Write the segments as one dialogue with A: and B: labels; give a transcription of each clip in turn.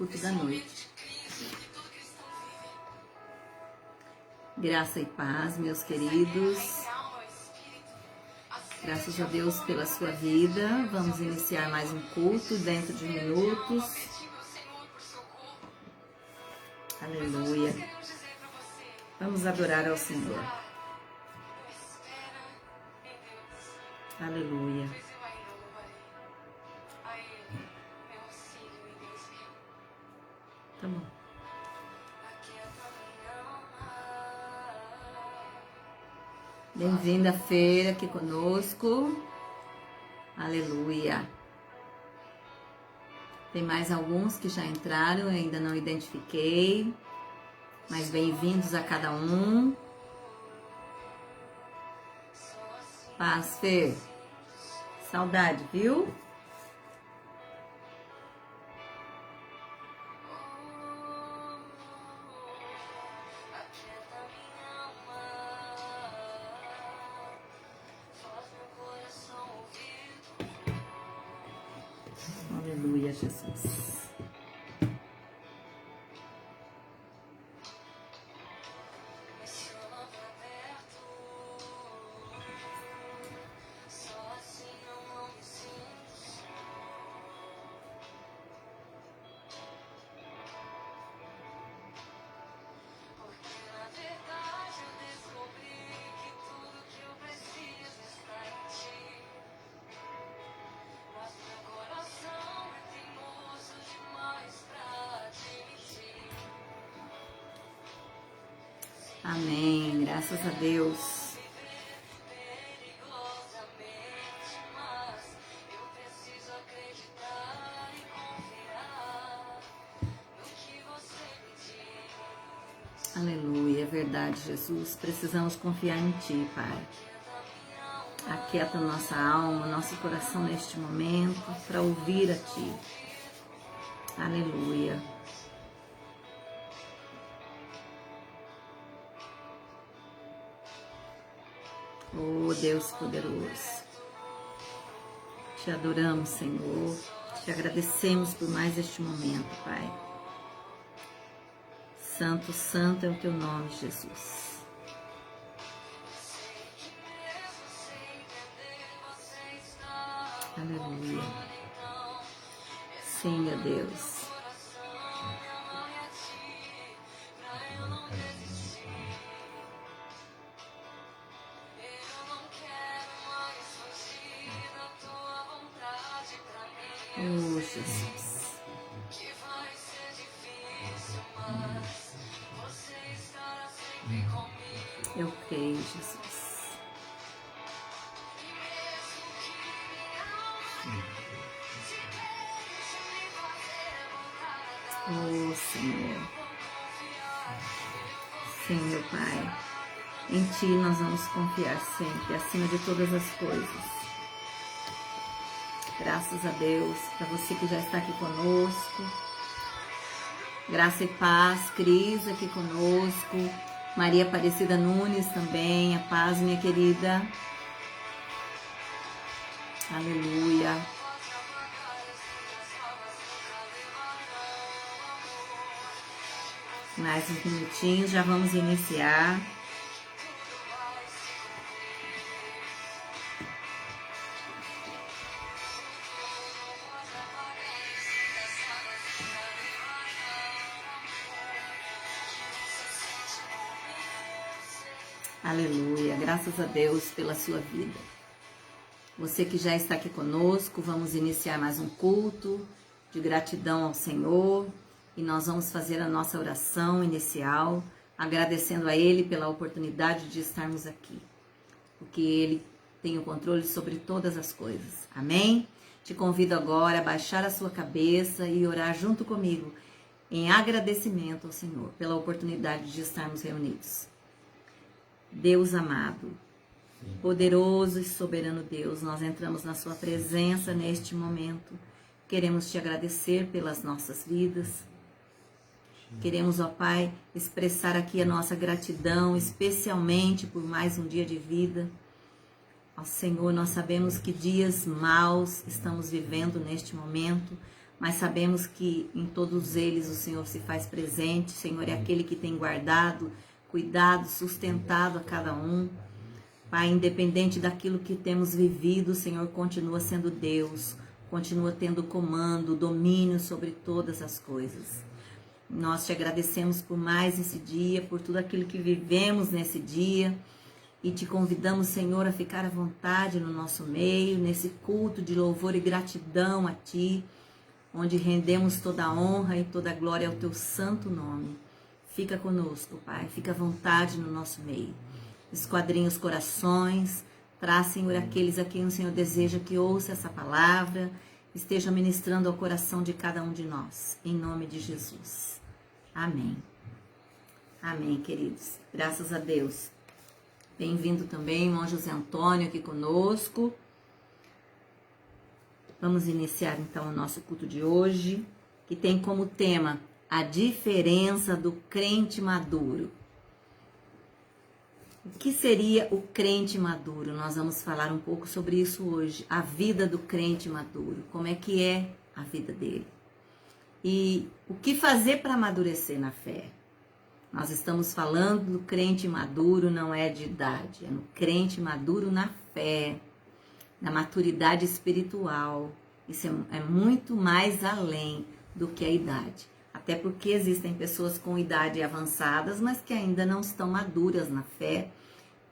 A: culto da noite. Graça e paz, meus queridos. Graças a Deus pela sua vida. Vamos iniciar mais um culto dentro de minutos. Aleluia. Vamos adorar ao Senhor. Aleluia. Tá bom. Bem-vinda à feira aqui conosco. Aleluia. Tem mais alguns que já entraram, eu ainda não identifiquei. Mas bem-vindos a cada um. Paz, Fê. Saudade, viu? Aleluia, Jesus. Amém, graças a Deus. Aleluia, é verdade, Jesus. Precisamos confiar em Ti, Pai. Aquieta nossa alma, nosso coração neste momento para ouvir a Ti. Aleluia. Oh, Deus poderoso, te adoramos, Senhor, te agradecemos por mais este momento, Pai. Santo, santo é o teu nome, Jesus. Aleluia. Sim, meu Deus. Oh, Jesus. Eu creio, Jesus. Oh, Senhor. Sim, meu Pai. Em Ti nós vamos confiar sempre, acima de todas as coisas. Graças a Deus, para você que já está aqui conosco. Graça e paz, Cris aqui conosco. Maria Aparecida Nunes também, a paz, minha querida. Aleluia. Mais uns minutinhos, já vamos iniciar. Aleluia, graças a Deus pela sua vida. Você que já está aqui conosco, vamos iniciar mais um culto de gratidão ao Senhor e nós vamos fazer a nossa oração inicial, agradecendo a Ele pela oportunidade de estarmos aqui, porque Ele tem o controle sobre todas as coisas. Amém? Te convido agora a baixar a sua cabeça e orar junto comigo em agradecimento ao Senhor pela oportunidade de estarmos reunidos. Deus amado, poderoso e soberano Deus, nós entramos na sua presença neste momento. Queremos te agradecer pelas nossas vidas. Queremos, ó Pai, expressar aqui a nossa gratidão, especialmente por mais um dia de vida. Ó Senhor, nós sabemos que dias maus estamos vivendo neste momento, mas sabemos que em todos eles o Senhor se faz presente. O Senhor é aquele que tem guardado, cuidado, sustentado a cada um. Pai, independente daquilo que temos vivido, o Senhor continua sendo Deus, continua tendo comando, domínio sobre todas as coisas. Nós te agradecemos por mais esse dia, por tudo aquilo que vivemos nesse dia, e te convidamos, Senhor, a ficar à vontade no nosso meio, nesse culto de louvor e gratidão a Ti, onde rendemos toda a honra e toda a glória ao Teu santo nome. Fica conosco, Pai, fica à vontade no nosso meio. Esquadrinha os corações, traz, Senhor, aqueles a quem o Senhor deseja que ouça essa palavra, esteja ministrando ao coração de cada um de nós, em nome de Jesus. Amém. Amém, queridos. Graças a Deus. Bem-vindo também, irmão José Antônio, aqui conosco. Vamos iniciar, então, o nosso culto de hoje, que tem como tema a diferença do crente maduro. O que seria o crente maduro? Nós vamos falar um pouco sobre isso hoje. A vida do crente maduro. Como é que é a vida dele? E o que fazer para amadurecer na fé? Nós estamos falando do crente maduro, não é de idade. É no crente maduro na fé, na maturidade espiritual. Isso é muito mais além do que a idade. Até porque existem pessoas com idade avançadas, mas que ainda não estão maduras na fé,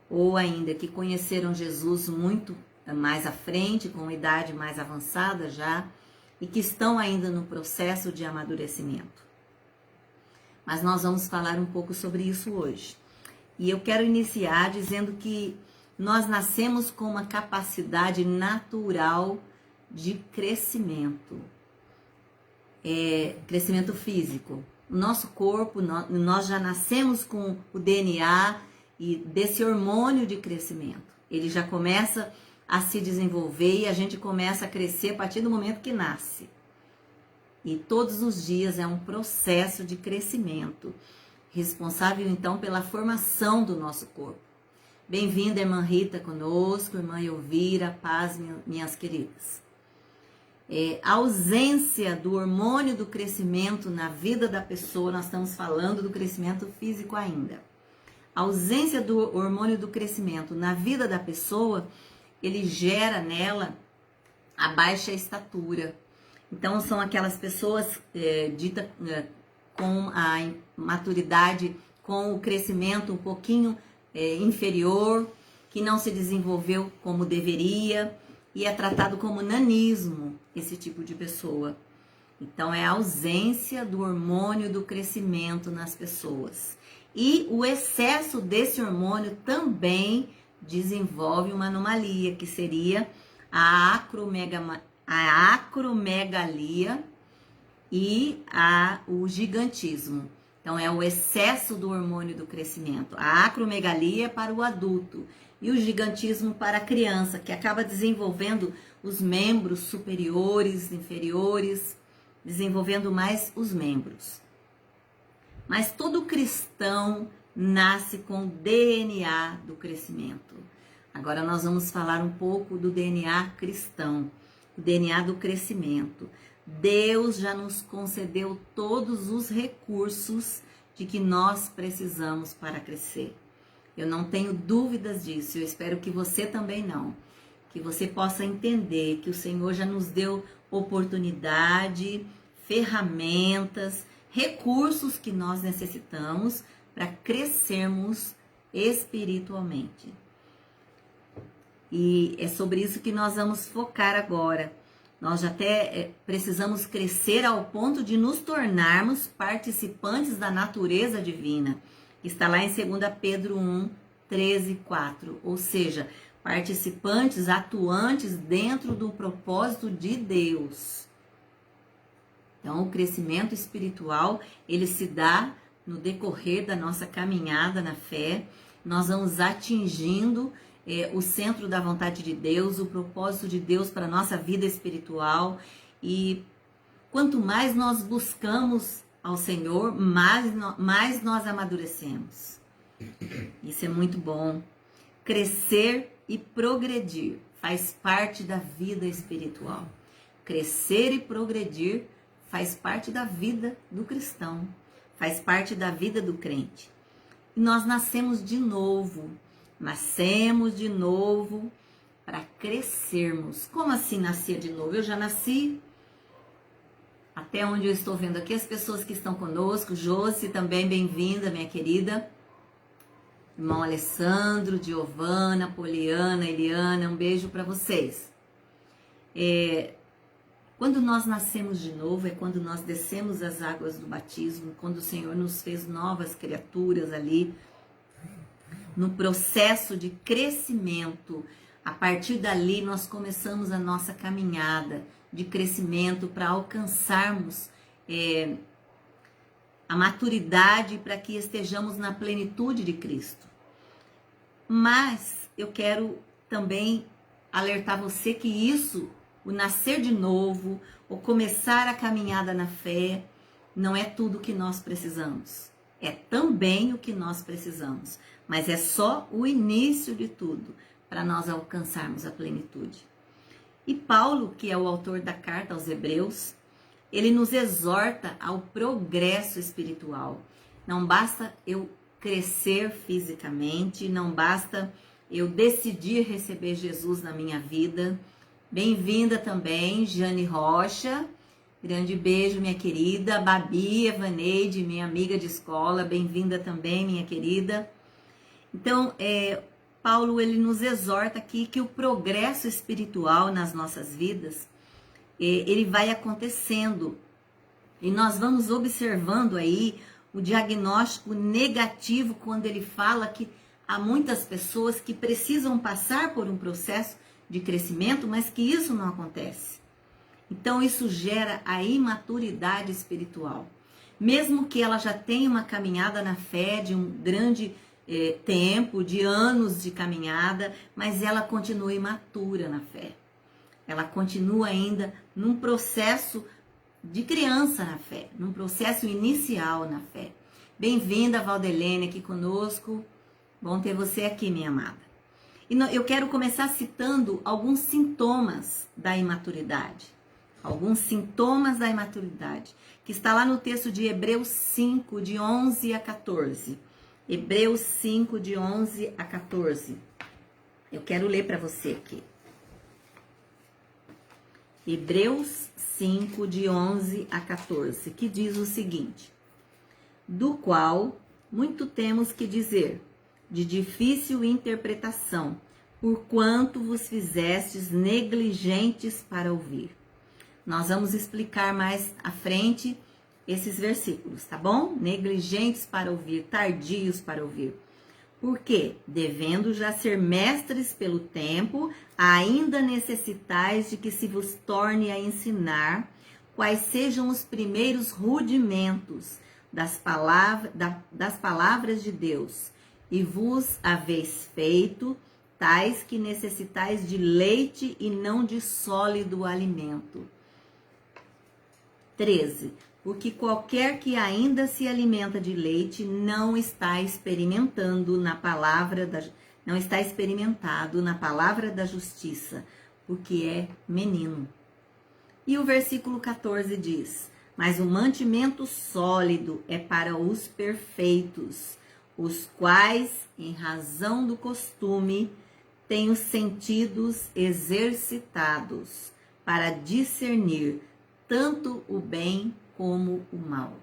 A: ou ainda que conheceram Jesus muito mais à frente, com idade mais avançada já, e que estão ainda no processo de amadurecimento. Mas nós vamos falar um pouco sobre isso hoje. E eu quero iniciar dizendo que nós nascemos com uma capacidade natural de crescimento. Crescimento físico. O nosso corpo, nós já nascemos com o DNA e desse hormônio de crescimento. Ele já começa a se desenvolver e a gente começa a crescer a partir do momento que nasce. E todos os dias é um processo de crescimento, responsável então pela formação do nosso corpo. Bem-vinda, irmã Rita, conosco, irmã Elvira, paz, minhas queridas. A ausência do hormônio do crescimento na vida da pessoa, nós estamos falando do crescimento físico ainda. A ausência do hormônio do crescimento na vida da pessoa, ele gera nela a baixa estatura. Então, são aquelas pessoas ditas com a maturidade, com o crescimento um pouquinho inferior, que não se desenvolveu como deveria, e é tratado como nanismo, esse tipo de pessoa. Então, é a ausência do hormônio do crescimento nas pessoas. E o excesso desse hormônio também desenvolve uma anomalia, que seria a acromegalia e o gigantismo. Então, é o excesso do hormônio do crescimento. A acromegalia é para o adulto e o gigantismo para a criança, que acaba desenvolvendo os membros superiores, inferiores, desenvolvendo mais os membros. Mas todo cristão nasce com o DNA do crescimento. Agora nós vamos falar um pouco do DNA cristão, o DNA do crescimento. Deus já nos concedeu todos os recursos de que nós precisamos para crescer. Eu não tenho dúvidas disso, eu espero que você também não. Que você possa entender que o Senhor já nos deu oportunidade, ferramentas, recursos que nós necessitamos para crescermos espiritualmente. E é sobre isso que nós vamos focar agora. Nós já até precisamos crescer ao ponto de nos tornarmos participantes da natureza divina. Está lá em 2 Pedro 1, 13 e 4. Ou seja, participantes, atuantes dentro do propósito de Deus. Então, o crescimento espiritual, ele se dá no decorrer da nossa caminhada na fé. Nós vamos atingindo o centro da vontade de Deus, o propósito de Deus para a nossa vida espiritual. E quanto mais nós buscamos ao Senhor, mais nós amadurecemos. Isso é muito bom. Crescer e progredir faz parte da vida espiritual. Crescer e progredir faz parte da vida do cristão, faz parte da vida do crente. E nós nascemos de novo para crescermos. Como assim nascer de novo? Eu já nasci, até onde eu estou vendo aqui, as pessoas que estão conosco, Josi também, bem-vinda, minha querida. Irmão Alessandro, Giovana, Poliana, Eliana, um beijo para vocês. Quando nós nascemos de novo, é quando nós descemos as águas do batismo, quando o Senhor nos fez novas criaturas ali, no processo de crescimento. A partir dali nós começamos a nossa caminhada de crescimento para alcançarmos a maturidade, para que estejamos na plenitude de Cristo. Mas eu quero também alertar você que isso, o nascer de novo, o começar a caminhada na fé, não é tudo o que nós precisamos. É também o que nós precisamos, mas é só o início de tudo para nós alcançarmos a plenitude. E Paulo, que é o autor da carta aos Hebreus, ele nos exorta ao progresso espiritual. Não basta eu crescer fisicamente, não basta eu decidir receber Jesus na minha vida. Bem-vinda também, Jane Rocha. Grande beijo, minha querida. Babi Evaneide, minha amiga de escola. Bem-vinda também, minha querida. Então, Paulo, ele nos exorta aqui que o progresso espiritual nas nossas vidas, ele vai acontecendo. E nós vamos observando aí o diagnóstico negativo quando ele fala que há muitas pessoas que precisam passar por um processo de crescimento, mas que isso não acontece. Então isso gera a imaturidade espiritual. Mesmo que ela já tenha uma caminhada na fé de um grande tempo, de anos de caminhada, mas ela continua imatura na fé. Ela continua ainda num processo de criança na fé, num processo inicial na fé. Bem-vinda, Valdelene, aqui conosco. Bom ter você aqui, minha amada. E eu quero começar citando alguns sintomas da imaturidade. Alguns sintomas da imaturidade, que está lá no texto de Hebreus 5, de 11 a 14. Hebreus 5, de 11 a 14. Eu quero ler para você aqui. Hebreus 5, de 11 a 14, que diz o seguinte: do qual muito temos que dizer, de difícil interpretação, porquanto vos fizestes negligentes para ouvir. Nós vamos explicar mais à frente esses versículos, tá bom? Negligentes para ouvir, tardios para ouvir. Porque, devendo já ser mestres pelo tempo, ainda necessitais de que se vos torne a ensinar quais sejam os primeiros rudimentos das palavras de Deus, e vos haveis feito tais que necessitais de leite e não de sólido alimento. 13. Porque qualquer que ainda se alimenta de leite não está experimentado na palavra da justiça, porque é menino. E o versículo 14 diz: mas o mantimento sólido é para os perfeitos, os quais, em razão do costume, têm os sentidos exercitados para discernir tanto o bem como o mal.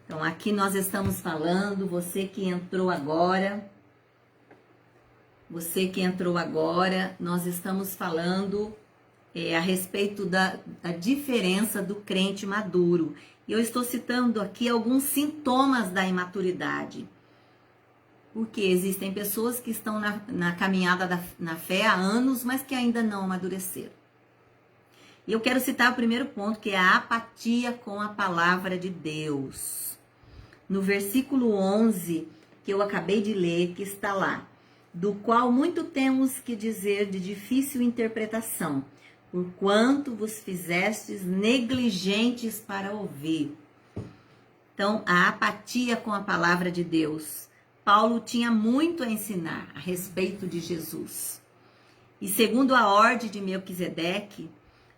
A: Então, aqui nós estamos falando, você que entrou agora, nós estamos falando a respeito da diferença do crente maduro. E eu estou citando aqui alguns sintomas da imaturidade. Porque existem pessoas que estão na caminhada na fé há anos, mas que ainda não amadureceram. E eu quero citar o primeiro ponto, que é a apatia com a palavra de Deus. No versículo 11, que eu acabei de ler, que está lá: do qual muito temos que dizer de difícil interpretação, porquanto vos fizestes negligentes para ouvir. Então, a apatia com a palavra de Deus. Paulo tinha muito a ensinar a respeito de Jesus. E segundo a ordem de Melquisedeque,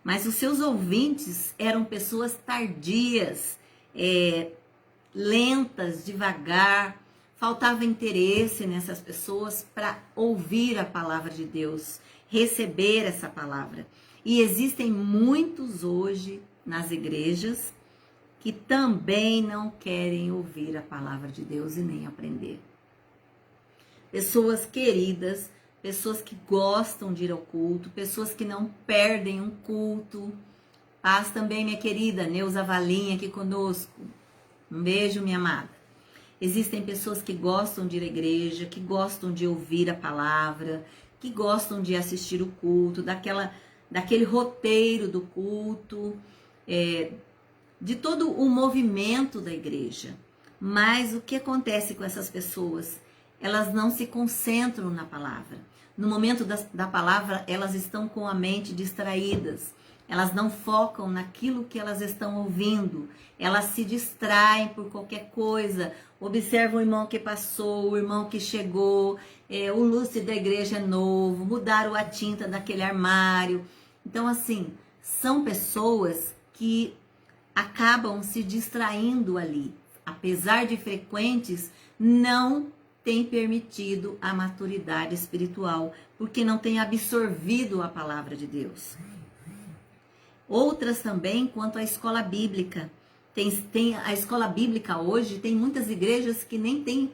A: mas os seus ouvintes eram pessoas tardias, lentas, devagar. Faltava interesse nessas pessoas para ouvir a palavra de Deus, receber essa palavra. E existem muitos hoje nas igrejas que também não querem ouvir a palavra de Deus e nem aprender. Pessoas queridas, pessoas que gostam de ir ao culto, pessoas que não perdem um culto. Paz também, minha querida Neuza Valinha aqui conosco. Um beijo, minha amada. Existem pessoas que gostam de ir à igreja, que gostam de ouvir a palavra, que gostam de assistir o culto, daquele roteiro do culto, de todo o movimento da igreja. Mas o que acontece com essas pessoas? Elas não se concentram na palavra. No momento da palavra, elas estão com a mente distraídas. Elas não focam naquilo que elas estão ouvindo. Elas se distraem por qualquer coisa. Observam o irmão que passou, o irmão que chegou, o lustre da igreja é novo, mudaram a tinta daquele armário. Então, assim, são pessoas que acabam se distraindo ali. Apesar de frequentes, não tem permitido a maturidade espiritual, porque não tem absorvido a palavra de Deus. Outras também quanto à escola bíblica. Tem a escola bíblica hoje, tem muitas igrejas que nem tem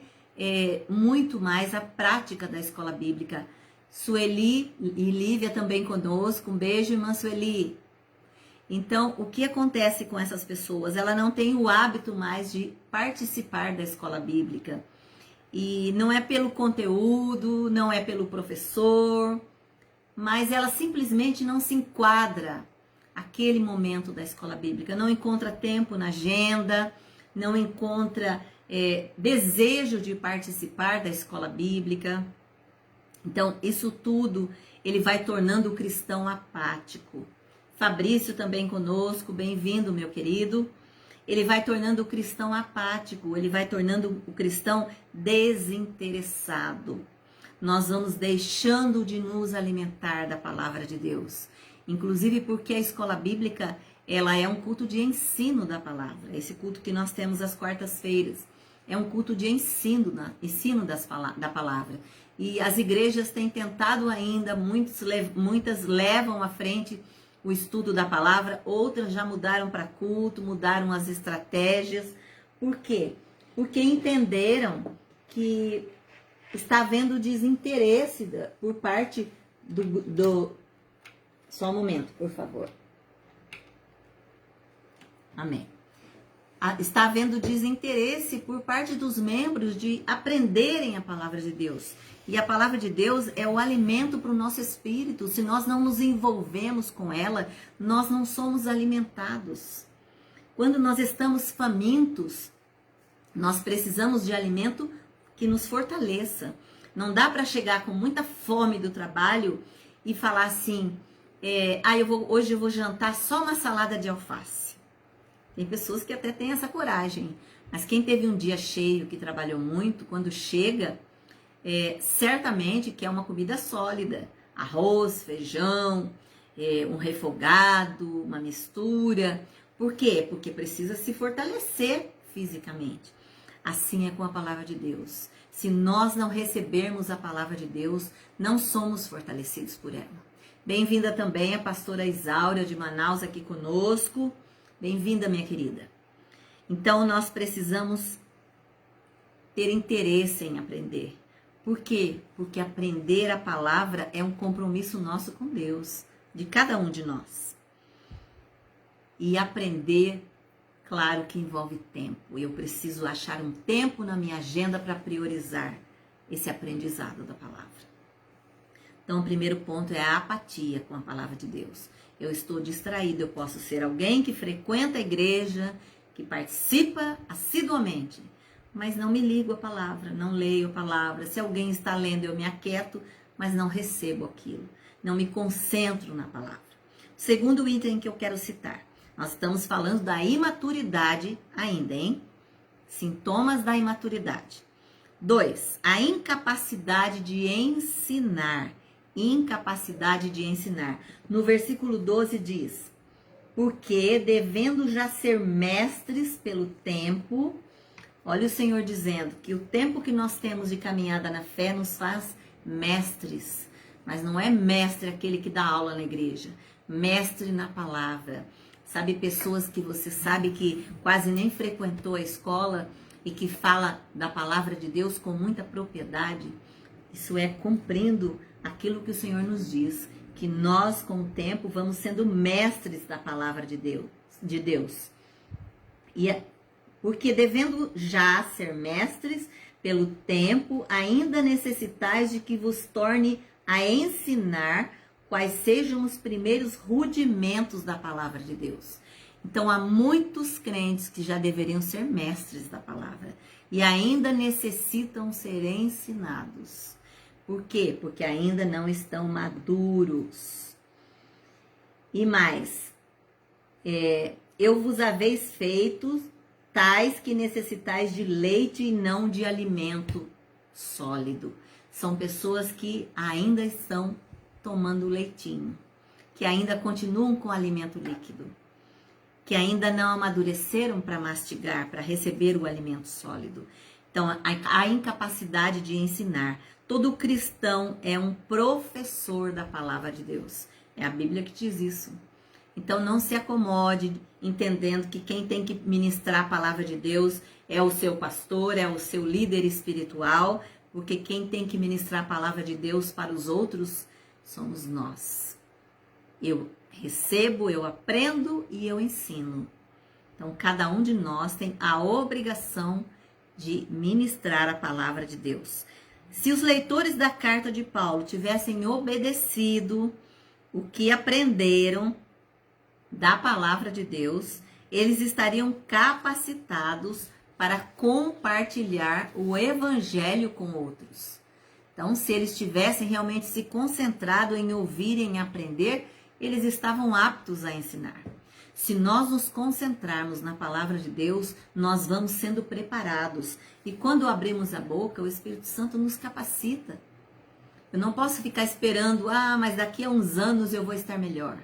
A: muito mais a prática da escola bíblica. Sueli e Lívia também conosco, um beijo, irmã Sueli. Então, o que acontece com essas pessoas? Ela não tem o hábito mais de participar da escola bíblica. E não é pelo conteúdo, não é pelo professor, mas ela simplesmente não se enquadra aquele momento da escola bíblica, não encontra tempo na agenda, não encontra desejo de participar da escola bíblica. Então, isso tudo, ele vai tornando o cristão apático. Fabrício também conosco, bem-vindo, meu querido. Ele vai tornando o cristão apático, ele vai tornando o cristão desinteressado. Nós vamos deixando de nos alimentar da palavra de Deus. Inclusive porque a escola bíblica, ela é um culto de ensino da palavra. Esse culto que nós temos às quartas-feiras é um culto de ensino da palavra. E as igrejas têm tentado ainda, muitas levam à frente o estudo da palavra, outras já mudaram para culto, mudaram as estratégias. Por quê? Porque entenderam que está havendo desinteresse por parte do... Só um momento, por favor. Amém. Está havendo desinteresse por parte dos membros de aprenderem a palavra de Deus. E a palavra de Deus é o alimento para o nosso espírito. Se nós não nos envolvemos com ela, nós não somos alimentados. Quando nós estamos famintos, nós precisamos de alimento que nos fortaleça. Não dá para chegar com muita fome do trabalho e falar assim... hoje eu vou jantar só uma salada de alface. Tem pessoas que até têm essa coragem, mas quem teve um dia cheio, que trabalhou muito, quando chega, certamente quer uma comida sólida, arroz, feijão, um refogado, uma mistura. Por quê? Porque precisa se fortalecer fisicamente. Assim é com a palavra de Deus. Se nós não recebermos a palavra de Deus, não somos fortalecidos por ela. Bem-vinda também a pastora Isaura de Manaus aqui conosco. Bem-vinda, minha querida. Então, nós precisamos ter interesse em aprender. Por quê? Porque aprender a palavra é um compromisso nosso com Deus, de cada um de nós. E aprender, claro que envolve tempo. Eu preciso achar um tempo na minha agenda para priorizar esse aprendizado da palavra. Então, o primeiro ponto é a apatia com a palavra de Deus. Eu estou distraído, eu posso ser alguém que frequenta a igreja, que participa assiduamente, mas não me ligo à palavra, não leio a palavra. Se alguém está lendo, eu me aquieto, mas não recebo aquilo. Não me concentro na palavra. Segundo item que eu quero citar, nós estamos falando da imaturidade ainda, hein? Sintomas da imaturidade. 2, a incapacidade de ensinar. incapacidade de ensinar. No versículo 12 diz: porque devendo já ser mestres pelo tempo, olha o Senhor dizendo que o tempo que nós temos de caminhada na fé nos faz mestres, mas não é mestre aquele que dá aula na igreja, mestre na palavra. Sabe, pessoas que você sabe que quase nem frequentou a escola e que fala da palavra de Deus com muita propriedade. Isso é cumprindo aquilo que o Senhor nos diz, que nós com o tempo vamos sendo mestres da palavra de Deus. E porque devendo já ser mestres pelo tempo, ainda necessitais de que vos torne a ensinar quais sejam os primeiros rudimentos da palavra de Deus. Então, há muitos crentes que já deveriam ser mestres da palavra e ainda necessitam ser ensinados. Por quê? Porque ainda não estão maduros. E mais, eu vos haveis feito tais que necessitais de leite e não de alimento sólido. São pessoas que ainda estão tomando leitinho, que ainda continuam com alimento líquido, que ainda não amadureceram para mastigar, para receber o alimento sólido. Então, a incapacidade de ensinar. Todo cristão é um professor da palavra de Deus. É a Bíblia que diz isso. Então, não se acomode entendendo que quem tem que ministrar a palavra de Deus é o seu pastor, é o seu líder espiritual, porque quem tem que ministrar a palavra de Deus para os outros somos nós. Eu recebo, eu aprendo e eu ensino. Então, cada um de nós tem a obrigação de ministrar a palavra de Deus. Se os leitores da carta de Paulo tivessem obedecido o que aprenderam da palavra de Deus, eles estariam capacitados para compartilhar o evangelho com outros. Então, se eles tivessem realmente se concentrado em ouvir e em aprender, eles estavam aptos a ensinar. Se nós nos concentrarmos na palavra de Deus, nós vamos sendo preparados. E quando abrimos a boca, o Espírito Santo nos capacita. Eu não posso ficar esperando, mas daqui a uns anos eu vou estar melhor.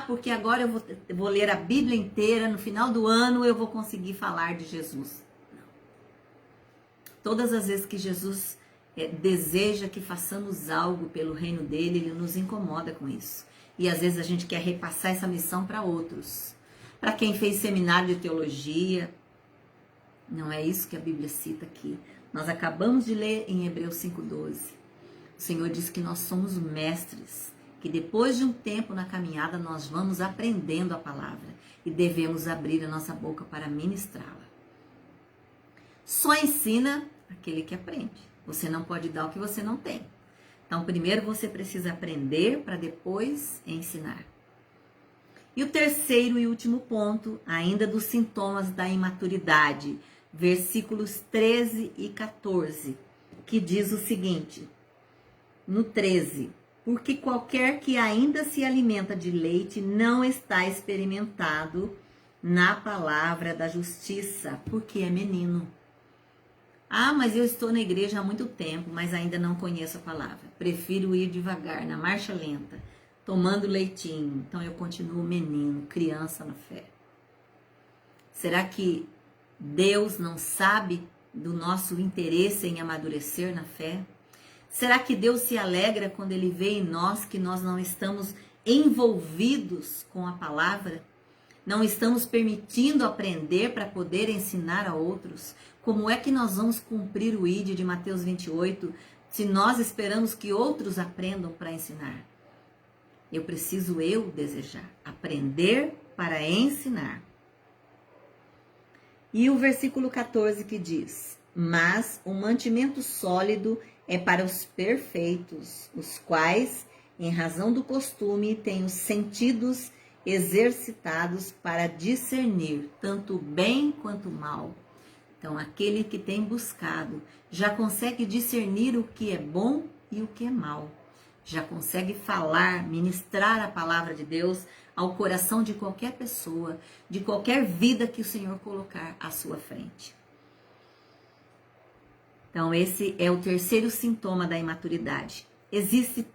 A: Porque agora eu vou ler a Bíblia inteira, no final do ano eu vou conseguir falar de Jesus. Não. Todas as vezes que Jesus deseja que façamos algo pelo reino dele, ele nos incomoda com isso. E às vezes a gente quer repassar essa missão para outros. Para quem fez seminário de teologia. Não é isso que a Bíblia cita aqui. Nós acabamos de ler em Hebreus 5,12. O Senhor diz que nós somos mestres. Que depois de um tempo na caminhada nós vamos aprendendo a palavra. E devemos abrir a nossa boca para ministrá-la. Só ensina aquele que aprende. Você não pode dar o que você não tem. Então, primeiro você precisa aprender para depois ensinar. E o terceiro e último ponto, ainda dos sintomas da imaturidade, versículos 13 e 14, que diz o seguinte, no 13, porque qualquer que ainda se alimenta de leite não está experimentado na palavra da justiça, porque é menino. Mas eu estou na igreja há muito tempo, mas ainda não conheço a palavra. Prefiro ir devagar, na marcha lenta, tomando leitinho. Então eu continuo menino, criança na fé. Será que Deus não sabe do nosso interesse em amadurecer na fé? Será que Deus se alegra quando Ele vê em nós que nós não estamos envolvidos com a palavra? Não estamos permitindo aprender para poder ensinar a outros? Como é que nós vamos cumprir o ID de Mateus 28 se nós esperamos que outros aprendam para ensinar? Eu preciso desejar aprender para ensinar. E o versículo 14 que diz, mas o mantimento sólido é para os perfeitos, os quais, em razão do costume, têm os sentidos exercitados para discernir tanto o bem quanto o mal. Então, aquele que tem buscado já consegue discernir o que é bom e o que é mal. Já consegue falar, ministrar a palavra de Deus ao coração de qualquer pessoa, de qualquer vida que o Senhor colocar à sua frente. Então, esse é o terceiro sintoma da imaturidade. existe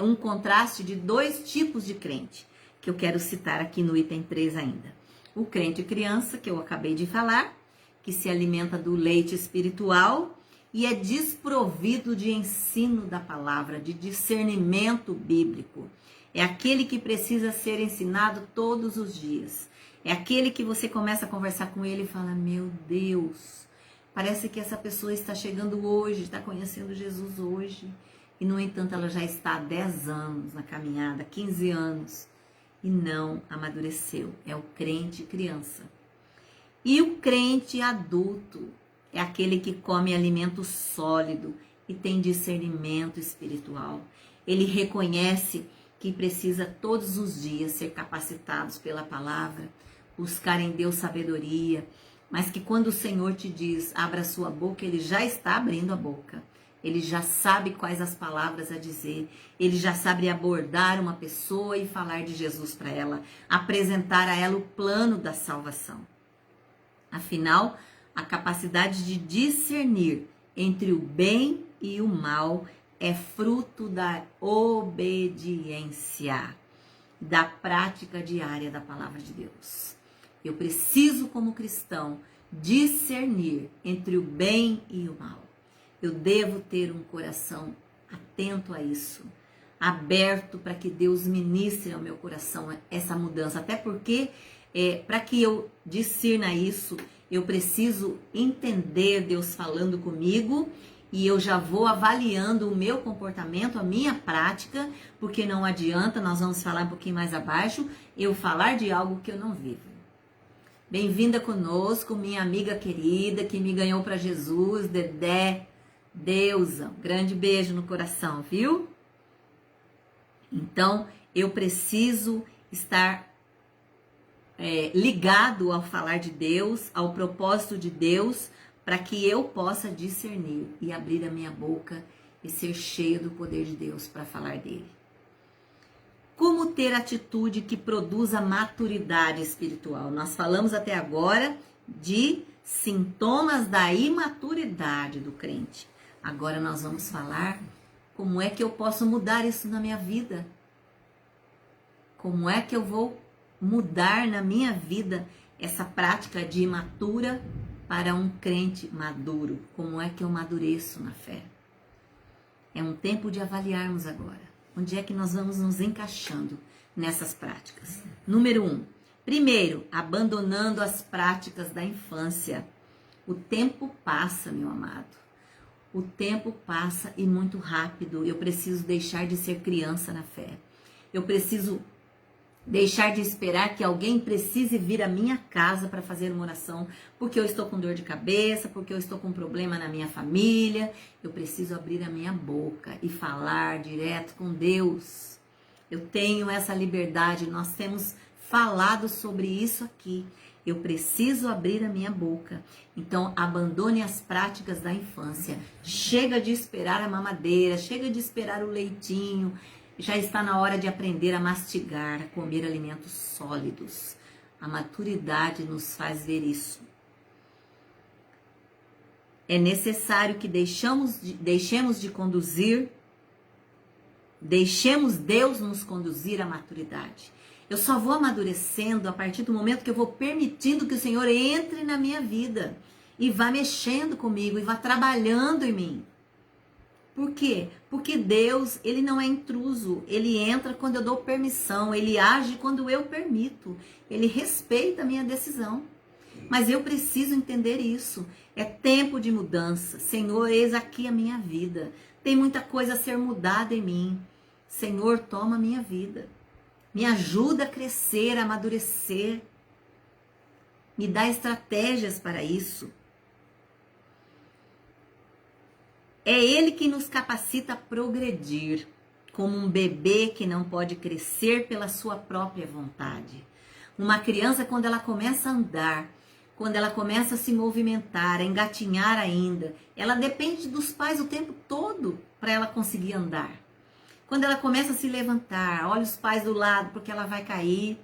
A: um contraste de 2 tipos de crente, que eu quero citar aqui no item 3 ainda. O crente criança, que eu acabei de falar, que se alimenta do leite espiritual e é desprovido de ensino da palavra, de discernimento bíblico. É aquele que precisa ser ensinado todos os dias. É aquele que você começa a conversar com ele e fala, meu Deus, parece que essa pessoa está chegando hoje, está conhecendo Jesus hoje. E, no entanto, ela já está há 10 anos na caminhada, 15 anos, e não amadureceu. É o crente criança. E o crente adulto é aquele que come alimento sólido e tem discernimento espiritual. Ele reconhece que precisa todos os dias ser capacitados pela palavra, buscar em Deus sabedoria, mas que quando o Senhor te diz, abra a sua boca, ele já está abrindo a boca. Ele já sabe quais as palavras a dizer, ele já sabe abordar uma pessoa e falar de Jesus para ela, apresentar a ela o plano da salvação. Afinal, a capacidade de discernir entre o bem e o mal é fruto da obediência, da prática diária da palavra de Deus. Eu preciso, como cristão, discernir entre o bem e o mal. Eu devo ter um coração atento a isso, aberto para que Deus ministre ao meu coração essa mudança. Até porque, para que eu discirna isso, eu preciso entender Deus falando comigo e eu já vou avaliando o meu comportamento, a minha prática, porque não adianta, nós vamos falar um pouquinho mais abaixo, eu falar de algo que eu não vivo. Bem-vinda conosco, minha amiga querida, que me ganhou para Jesus, Dedé, Deusa, um grande beijo no coração, viu? Então, eu preciso estar ligado ao falar de Deus, ao propósito de Deus, para que eu possa discernir e abrir a minha boca e ser cheio do poder de Deus para falar dele. Como ter atitude que produza maturidade espiritual? Nós falamos até agora de sintomas da imaturidade do crente. Agora nós vamos falar como é que eu posso mudar isso na minha vida. Como é que eu vou mudar na minha vida essa prática de imatura para um crente maduro? Como é que eu madureço na fé? É um tempo de avaliarmos agora. Onde é que nós vamos nos encaixando nessas práticas? Número 1. Primeiro, abandonando as práticas da infância. O tempo passa, meu amado. O tempo passa e muito rápido. Eu preciso deixar de ser criança na fé. Eu preciso deixar de esperar que alguém precise vir à minha casa para fazer uma oração, porque eu estou com dor de cabeça, porque eu estou com um problema na minha família. Eu preciso abrir a minha boca e falar direto com Deus. Eu tenho essa liberdade, nós temos falado sobre isso aqui. Eu preciso abrir a minha boca. Então, abandone as práticas da infância. Chega de esperar a mamadeira, chega de esperar o leitinho. Já está na hora de aprender a mastigar, a comer alimentos sólidos. A maturidade nos faz ver isso. É necessário que deixemos Deus nos conduzir à maturidade. Eu só vou amadurecendo a partir do momento que eu vou permitindo que o Senhor entre na minha vida e vá mexendo comigo e vá trabalhando em mim. Por quê? Porque Deus, ele não é intruso, ele entra quando eu dou permissão, ele age quando eu permito, ele respeita a minha decisão. Mas eu preciso entender isso, é tempo de mudança. Senhor, eis aqui a minha vida, tem muita coisa a ser mudada em mim. Senhor, toma a minha vida, me ajuda a crescer, a amadurecer, me dá estratégias para isso. É Ele que nos capacita a progredir, como um bebê que não pode crescer pela sua própria vontade. Uma criança, quando ela começa a andar, quando ela começa a se movimentar, a engatinhar ainda, ela depende dos pais o tempo todo para ela conseguir andar. Quando ela começa a se levantar, olha os pais do lado porque ela vai cair,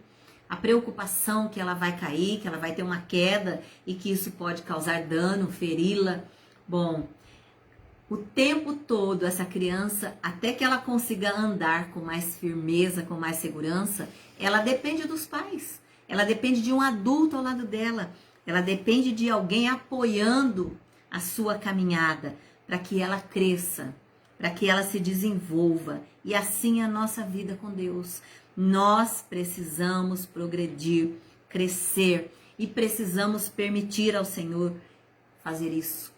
A: a preocupação que ela vai cair, que ela vai ter uma queda e que isso pode causar dano, feri-la. Bom, O tempo todo, essa criança, até que ela consiga andar com mais firmeza, com mais segurança, ela depende dos pais. Ela depende de um adulto ao lado dela. Ela depende de alguém apoiando a sua caminhada para que ela cresça, para que ela se desenvolva. E assim é a nossa vida com Deus. Nós precisamos progredir, crescer e precisamos permitir ao Senhor fazer isso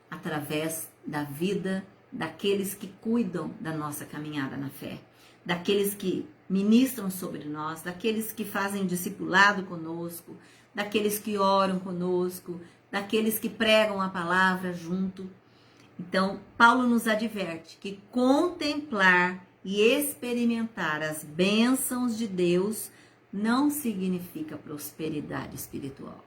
A: através da vida daqueles que cuidam da nossa caminhada na fé, daqueles que ministram sobre nós, daqueles que fazem discipulado conosco, daqueles que oram conosco, daqueles que pregam a palavra junto. Então, Paulo nos adverte que contemplar e experimentar as bênçãos de Deus não significa prosperidade espiritual.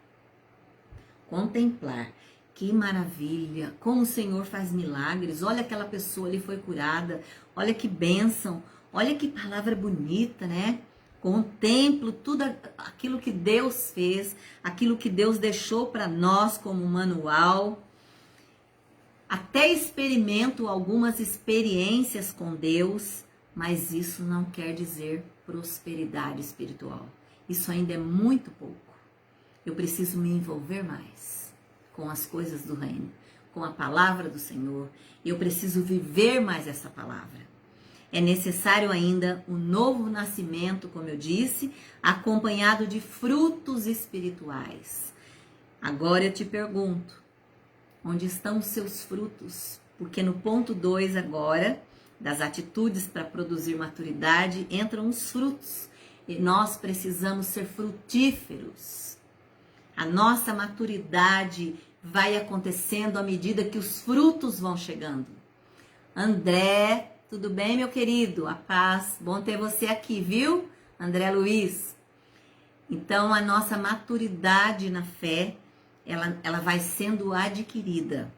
A: Contemplar, que maravilha, como o Senhor faz milagres, olha aquela pessoa ali foi curada, olha que bênção, olha que palavra bonita, né? Contemplo tudo aquilo que Deus fez, aquilo que Deus deixou para nós como manual. Até experimento algumas experiências com Deus, mas isso não quer dizer prosperidade espiritual. Isso ainda é muito pouco. Eu preciso me envolver mais com as coisas do reino, com a palavra do Senhor. Eu preciso viver mais essa palavra. É necessário ainda um novo nascimento, como eu disse, acompanhado de frutos espirituais. Agora eu te pergunto, onde estão os seus frutos? Porque no ponto 2 agora, das atitudes para produzir maturidade, entram os frutos. E nós precisamos ser frutíferos. A nossa maturidade vai acontecendo à medida que os frutos vão chegando. André, tudo bem, meu querido? A paz, bom ter você aqui, viu? André Luiz. Então, a nossa maturidade na fé, ela vai sendo adquirida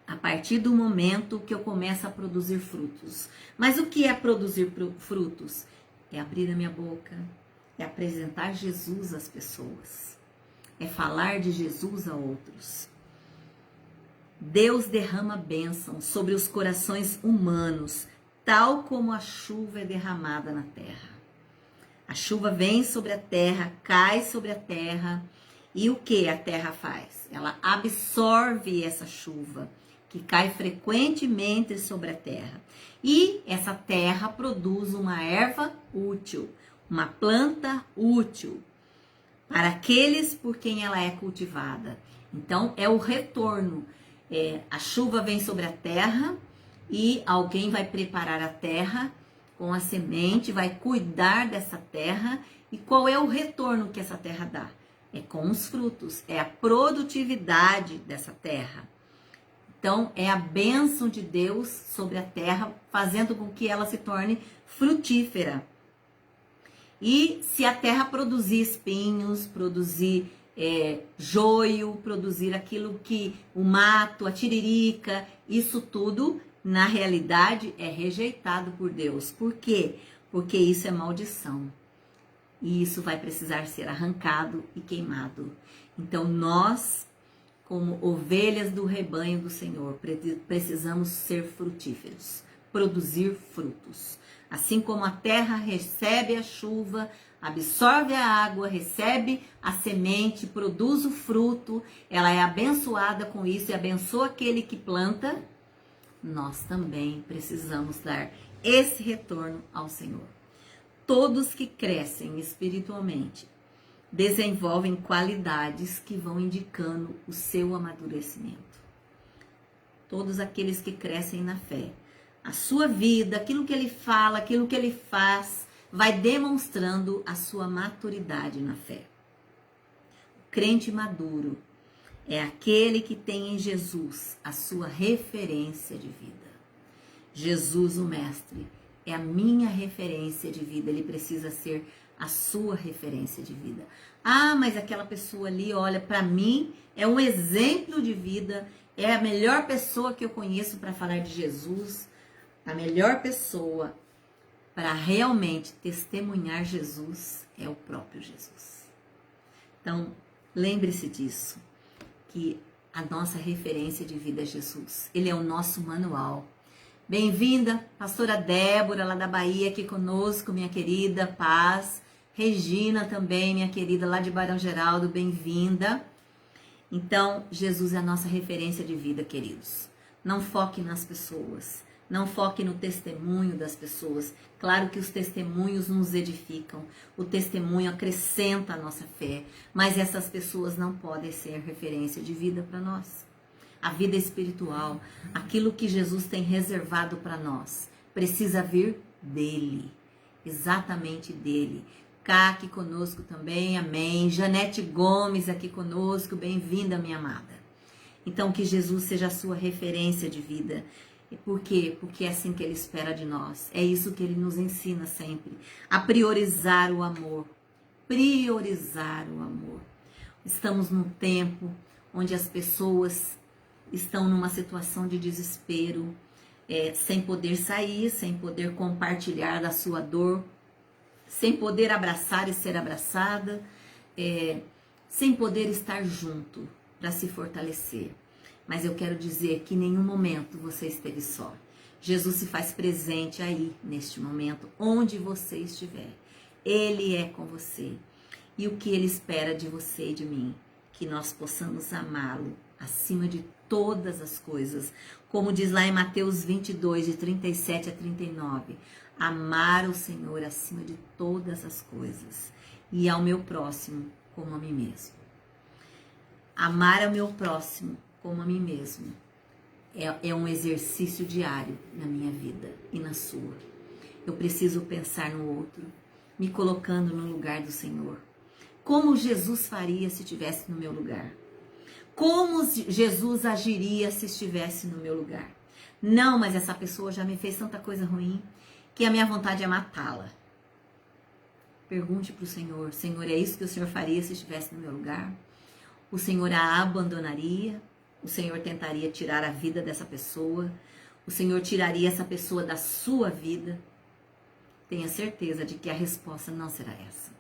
A: a partir do momento que eu começo a produzir frutos. Mas o que é produzir frutos? É abrir a minha boca, é apresentar Jesus às pessoas, é falar de Jesus a outros. Deus derrama bênção sobre os corações humanos, tal como a chuva é derramada na terra. A chuva vem sobre a terra, cai sobre a terra, e o que a terra faz? Ela absorve essa chuva, que cai frequentemente sobre a terra. E essa terra produz uma erva útil, uma planta útil, para aqueles por quem ela é cultivada. Então, é o retorno. A chuva vem sobre a terra e alguém vai preparar a terra com a semente, vai cuidar dessa terra. E qual é o retorno que essa terra dá? É com os frutos, é a produtividade dessa terra. Então, é a bênção de Deus sobre a terra, fazendo com que ela se torne frutífera. E se a terra produzir espinhos, produzir joio, produzir aquilo que o mato, a tiririca, isso tudo, na realidade, é rejeitado por Deus. Por quê? Porque isso é maldição. E isso vai precisar ser arrancado e queimado. Então, nós, como ovelhas do rebanho do Senhor, precisamos ser frutíferos, produzir frutos. Assim como a terra recebe a chuva, absorve a água, recebe a semente, produz o fruto, ela é abençoada com isso e abençoa aquele que planta, nós também precisamos dar esse retorno ao Senhor. Todos que crescem espiritualmente desenvolvem qualidades que vão indicando o seu amadurecimento. Todos aqueles que crescem na fé, a sua vida, aquilo que ele fala, aquilo que ele faz, vai demonstrando a sua maturidade na fé. O crente maduro é aquele que tem em Jesus a sua referência de vida. Jesus, o Mestre, é a minha referência de vida, ele precisa ser a sua referência de vida. Ah, mas aquela pessoa ali, olha, para mim é um exemplo de vida, é a melhor pessoa que eu conheço para falar de Jesus, a melhor pessoa para realmente testemunhar Jesus é o próprio Jesus. Então, lembre-se disso, que A nossa referência de vida é Jesus. Ele é o nosso manual. Bem-vinda, pastora Débora, lá da Bahia, aqui conosco, minha querida, paz. Regina também, minha querida, lá de Barão Geraldo, bem-vinda. Então, Jesus é a nossa referência de vida, queridos. Não foque nas pessoas, não foque no testemunho das pessoas. Claro que os testemunhos nos edificam, o testemunho acrescenta a nossa fé, mas essas pessoas não podem ser referência de vida para nós. A vida espiritual, aquilo que Jesus tem reservado para nós, precisa vir dele, exatamente dele. Cá aqui conosco também, amém. Janete Gomes aqui conosco, bem-vinda, minha amada. Então, que Jesus seja a sua referência de vida. E por quê? Porque é assim que ele espera de nós. É isso que ele nos ensina sempre, a priorizar o amor. Priorizar o amor. Estamos num tempo onde as pessoas estão numa situação de desespero, sem poder sair, sem poder compartilhar da sua dor, sem poder abraçar e ser abraçada, sem poder estar junto para se fortalecer. Mas eu quero dizer que em nenhum momento você esteve só. Jesus se faz presente aí, neste momento, onde você estiver. Ele é com você. E o que ele espera de você e de mim? Que nós possamos amá-lo acima de todas as coisas. Como diz lá em Mateus 22, de 37 a 39. Amar o Senhor acima de todas as coisas. E ao meu próximo como a mim mesmo. Amar ao meu próximo como a mim mesmo é um exercício diário na minha vida e na sua. Eu preciso pensar no outro, me colocando no lugar do Senhor. Como Jesus faria se estivesse no meu lugar? Como Jesus agiria se estivesse no meu lugar? Não, mas essa pessoa já me fez tanta coisa ruim que a minha vontade é matá-la. Pergunte para o Senhor: Senhor, é isso que o Senhor faria se estivesse no meu lugar? O Senhor a abandonaria? O Senhor tentaria tirar a vida dessa pessoa? O Senhor tiraria essa pessoa da sua vida? Tenha certeza de que a resposta não será essa.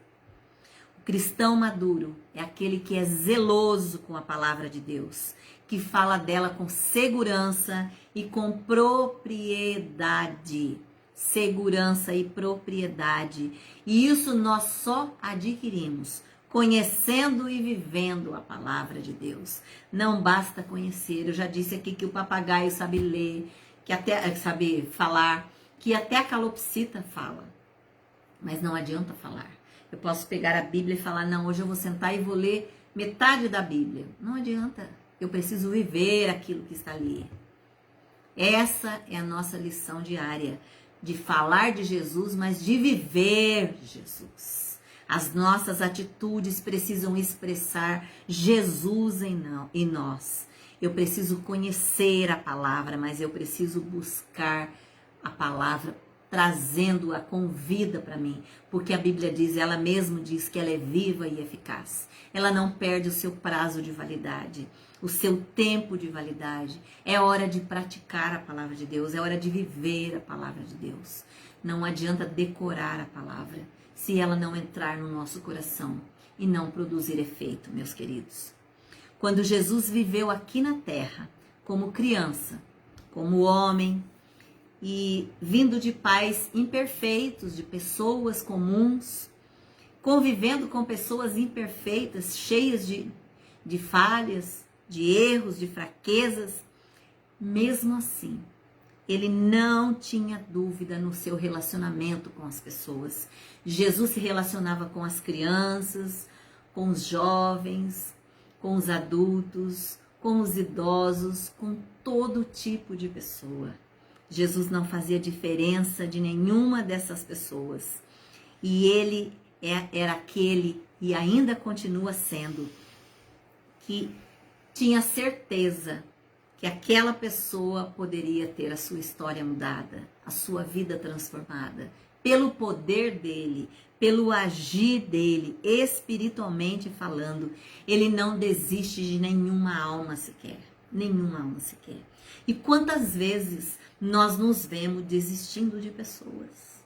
A: O cristão maduro é aquele que é zeloso com a palavra de Deus, que fala dela com segurança e com propriedade. Segurança e propriedade. E isso nós só adquirimos conhecendo e vivendo a palavra de Deus. Não basta conhecer. Eu já disse aqui que o papagaio sabe ler, que até sabe falar, que até a calopsita fala. Mas não adianta falar. Eu posso pegar a Bíblia e falar: não, hoje eu vou sentar e vou ler metade da Bíblia. Não adianta. Eu preciso viver aquilo que está ali. Essa é a nossa lição diária. De falar de Jesus, mas de viver Jesus. As nossas atitudes precisam expressar Jesus em nós. Eu preciso conhecer a palavra, mas eu preciso buscar a palavra, trazendo-a com vida para mim. Porque a Bíblia diz, ela mesma diz que ela é viva e eficaz. Ela não perde o seu prazo de validade, o seu tempo de validade. É hora de praticar a palavra de Deus, é hora de viver a palavra de Deus. Não adianta decorar a palavra se ela não entrar no nosso coração e não produzir efeito, meus queridos. Quando Jesus viveu aqui na terra, como criança, como homem, e vindo de pais imperfeitos, de pessoas comuns, convivendo com pessoas imperfeitas, cheias de falhas, de erros, de fraquezas, mesmo assim, ele não tinha dúvida no seu relacionamento com as pessoas. Jesus se relacionava com as crianças, com os jovens, com os adultos, com os idosos, com todo tipo de pessoa. Jesus não fazia diferença de nenhuma dessas pessoas. E ele era aquele, e ainda continua sendo, que tinha certeza que aquela pessoa poderia ter a sua história mudada, a sua vida transformada, pelo poder dele, pelo agir dele, espiritualmente falando. Ele não desiste de nenhuma alma sequer, nenhuma alma sequer. E quantas vezes nós nos vemos desistindo de pessoas?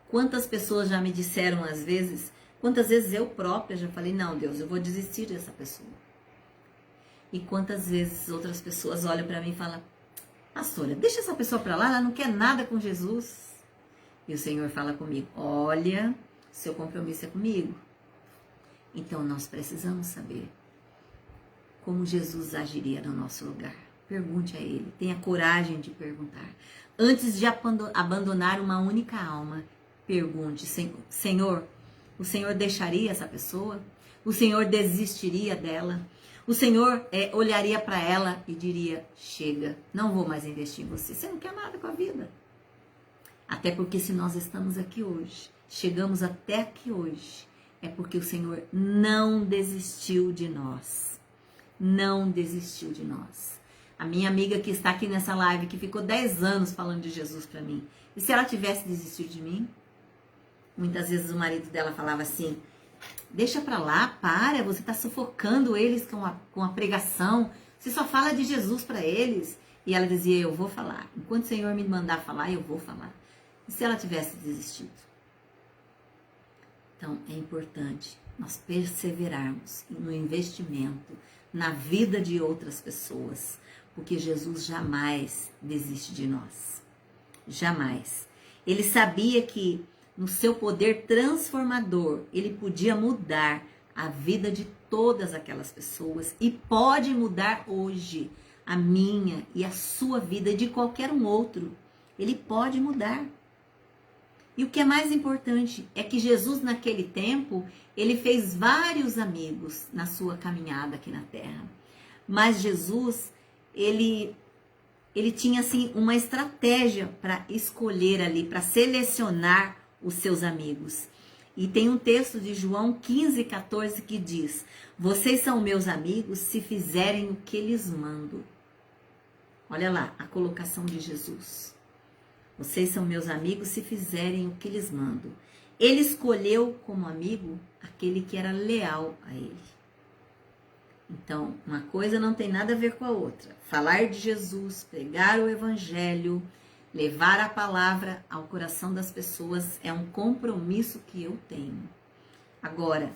A: Quantas pessoas já me disseram às vezes, quantas vezes eu própria já falei: não, Deus, eu vou desistir dessa pessoa. E quantas vezes outras pessoas olham para mim e falam: pastora, deixa essa pessoa para lá, ela não quer nada com Jesus. E o Senhor fala comigo: olha, seu compromisso é comigo. Então nós precisamos saber como Jesus agiria no nosso lugar. Pergunte a Ele, tenha coragem de perguntar. Antes de abandonar uma única alma, pergunte: Senhor, o Senhor deixaria essa pessoa? O Senhor desistiria dela? O Senhor olharia para ela e diria: chega, não vou mais investir em você. Você não quer nada com a vida. Até porque se nós estamos aqui hoje, chegamos até aqui hoje, é porque o Senhor não desistiu de nós. Não desistiu de nós. A minha amiga que está aqui nessa live, que ficou 10 anos falando de Jesus para mim. E se ela tivesse desistido de mim? Muitas vezes o marido dela falava assim: deixa pra lá, para, você tá sufocando eles com a pregação. Você só fala de Jesus para eles. E ela dizia: eu vou falar. Enquanto o Senhor me mandar falar, eu vou falar. E se ela tivesse desistido? Então, é importante nós perseverarmos no investimento na vida de outras pessoas, porque Jesus jamais desiste de nós. Jamais. Ele sabia que no seu poder transformador, ele podia mudar a vida de todas aquelas pessoas e pode mudar hoje a minha e a sua vida e de qualquer um outro. Ele pode mudar. E o que é mais importante é que Jesus, naquele tempo, ele fez vários amigos na sua caminhada aqui na Terra. Mas Jesus, ele tinha assim uma estratégia para escolher ali, para selecionar os seus amigos. E tem um texto de João 15:14 que diz: vocês são meus amigos se fizerem o que lhes mando. Olha lá a colocação de Jesus. Vocês são meus amigos se fizerem o que lhes mando. Ele escolheu como amigo aquele que era leal a ele. Então, uma coisa não tem nada a ver com a outra. Falar de Jesus, pregar o evangelho, levar a palavra ao coração das pessoas é um compromisso que eu tenho. Agora,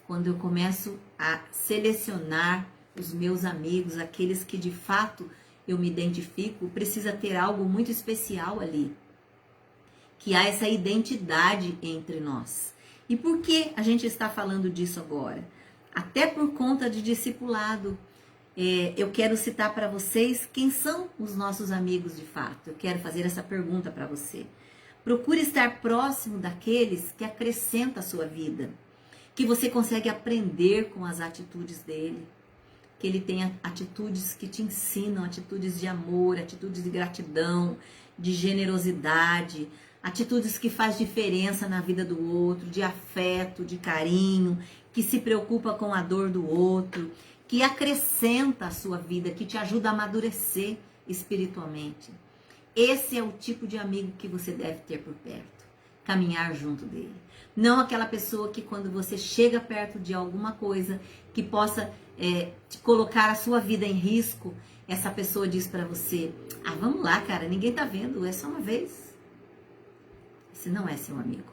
A: quando eu começo a selecionar os meus amigos, aqueles que de fato eu me identifico, precisa ter algo muito especial ali. Que há essa identidade entre nós. E por que a gente está falando disso agora? Até por conta de discipulado. Eu quero citar para vocês quem são os nossos amigos de fato. Eu quero fazer essa pergunta para você. Procure estar próximo daqueles que acrescentam a sua vida. Que você consegue aprender com as atitudes dele. Que ele tenha atitudes que te ensinam, atitudes de amor, atitudes de gratidão, de generosidade, atitudes que faz diferença na vida do outro, de afeto, de carinho, que se preocupa com a dor do outro, que acrescenta a sua vida, que te ajuda a amadurecer espiritualmente. Esse é o tipo de amigo que você deve ter por perto, caminhar junto dele. Não aquela pessoa que quando você chega perto de alguma coisa que possa te colocar a sua vida em risco, essa pessoa diz para você: ah, vamos lá, cara, ninguém tá vendo, é só uma vez. Esse não é seu amigo.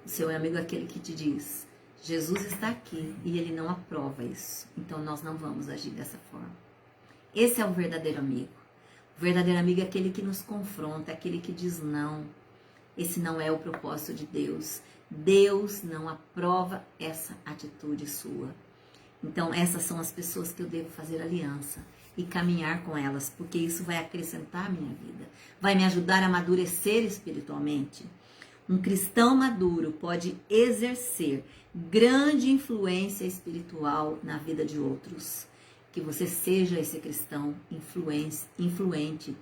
A: O seu amigo é aquele que te diz: Jesus está aqui e ele não aprova isso, então nós não vamos agir dessa forma. Esse é o verdadeiro amigo. O verdadeiro amigo é aquele que nos confronta, é aquele que diz não. Esse não é o propósito de Deus. Deus não aprova essa atitude sua. Então, essas são as pessoas que eu devo fazer aliança e caminhar com elas, porque isso vai acrescentar a minha vida, vai me ajudar a amadurecer espiritualmente. Um cristão maduro pode exercer grande influência espiritual na vida de outros. Que você seja esse cristão influente,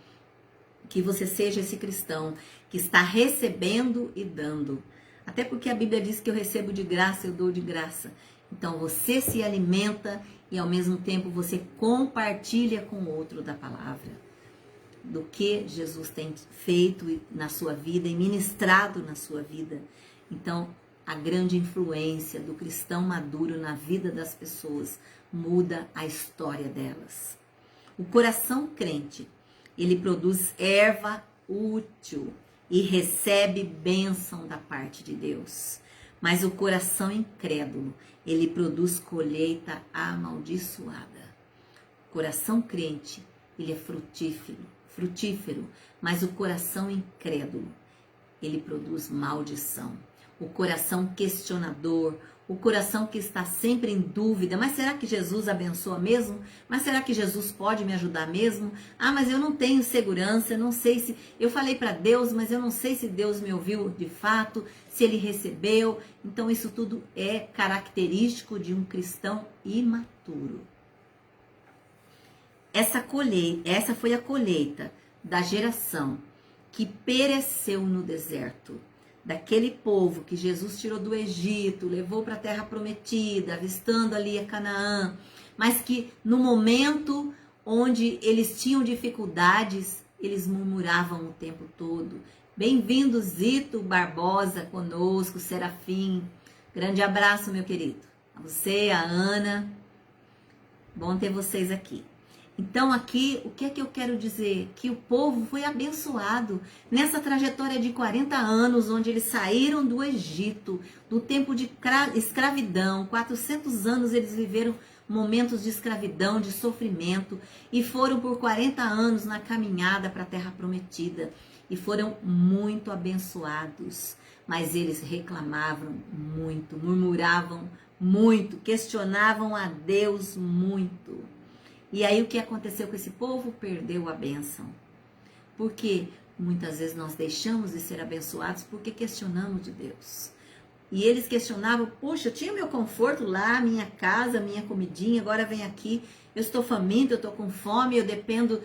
A: que você seja esse cristão que está recebendo e dando. Até porque a Bíblia diz que eu recebo de graça, eu dou de graça. Então você se alimenta e ao mesmo tempo você compartilha com o outro da palavra, do que Jesus tem feito na sua vida e ministrado na sua vida. Então a grande influência do cristão maduro na vida das pessoas muda a história delas. O coração crente, ele produz erva útil e recebe bênção da parte de Deus. Mas o coração incrédulo, ele produz colheita amaldiçoada. coração crente, ele é frutífero, mas o coração incrédulo, ele produz maldição. O coração questionador, o coração que está sempre em dúvida, mas será que Jesus abençoa mesmo? Mas será que Jesus pode me ajudar mesmo? Ah, mas eu não tenho segurança, eu não sei se... Eu falei para Deus, mas eu não sei se Deus me ouviu de fato, se Ele recebeu. Então isso tudo é característico de um cristão imaturo. Essa foi a colheita da geração que pereceu no deserto. Daquele povo que Jesus tirou do Egito, levou para a terra prometida, avistando ali a Canaã, mas que no momento onde eles tinham dificuldades, eles murmuravam o tempo todo. Bem-vindo, Zito Barbosa, conosco, Serafim. Grande abraço, meu querido. A você, a Ana. Bom ter vocês aqui. Então aqui, o que é que eu quero dizer? Que o povo foi abençoado nessa trajetória de 40 anos, onde eles saíram do Egito, do tempo de escravidão. 400 anos eles viveram momentos de escravidão, de sofrimento, e foram por 40 anos na caminhada para a terra prometida, e foram muito abençoados. Mas eles reclamavam muito, murmuravam muito, questionavam a Deus muito. E aí o que aconteceu com esse povo? Perdeu a bênção. Porque muitas vezes nós deixamos de ser abençoados porque questionamos de Deus. E eles questionavam, poxa, eu tinha meu conforto lá, minha casa, minha comidinha, agora vem aqui, eu estou faminto, eu estou com fome, eu dependo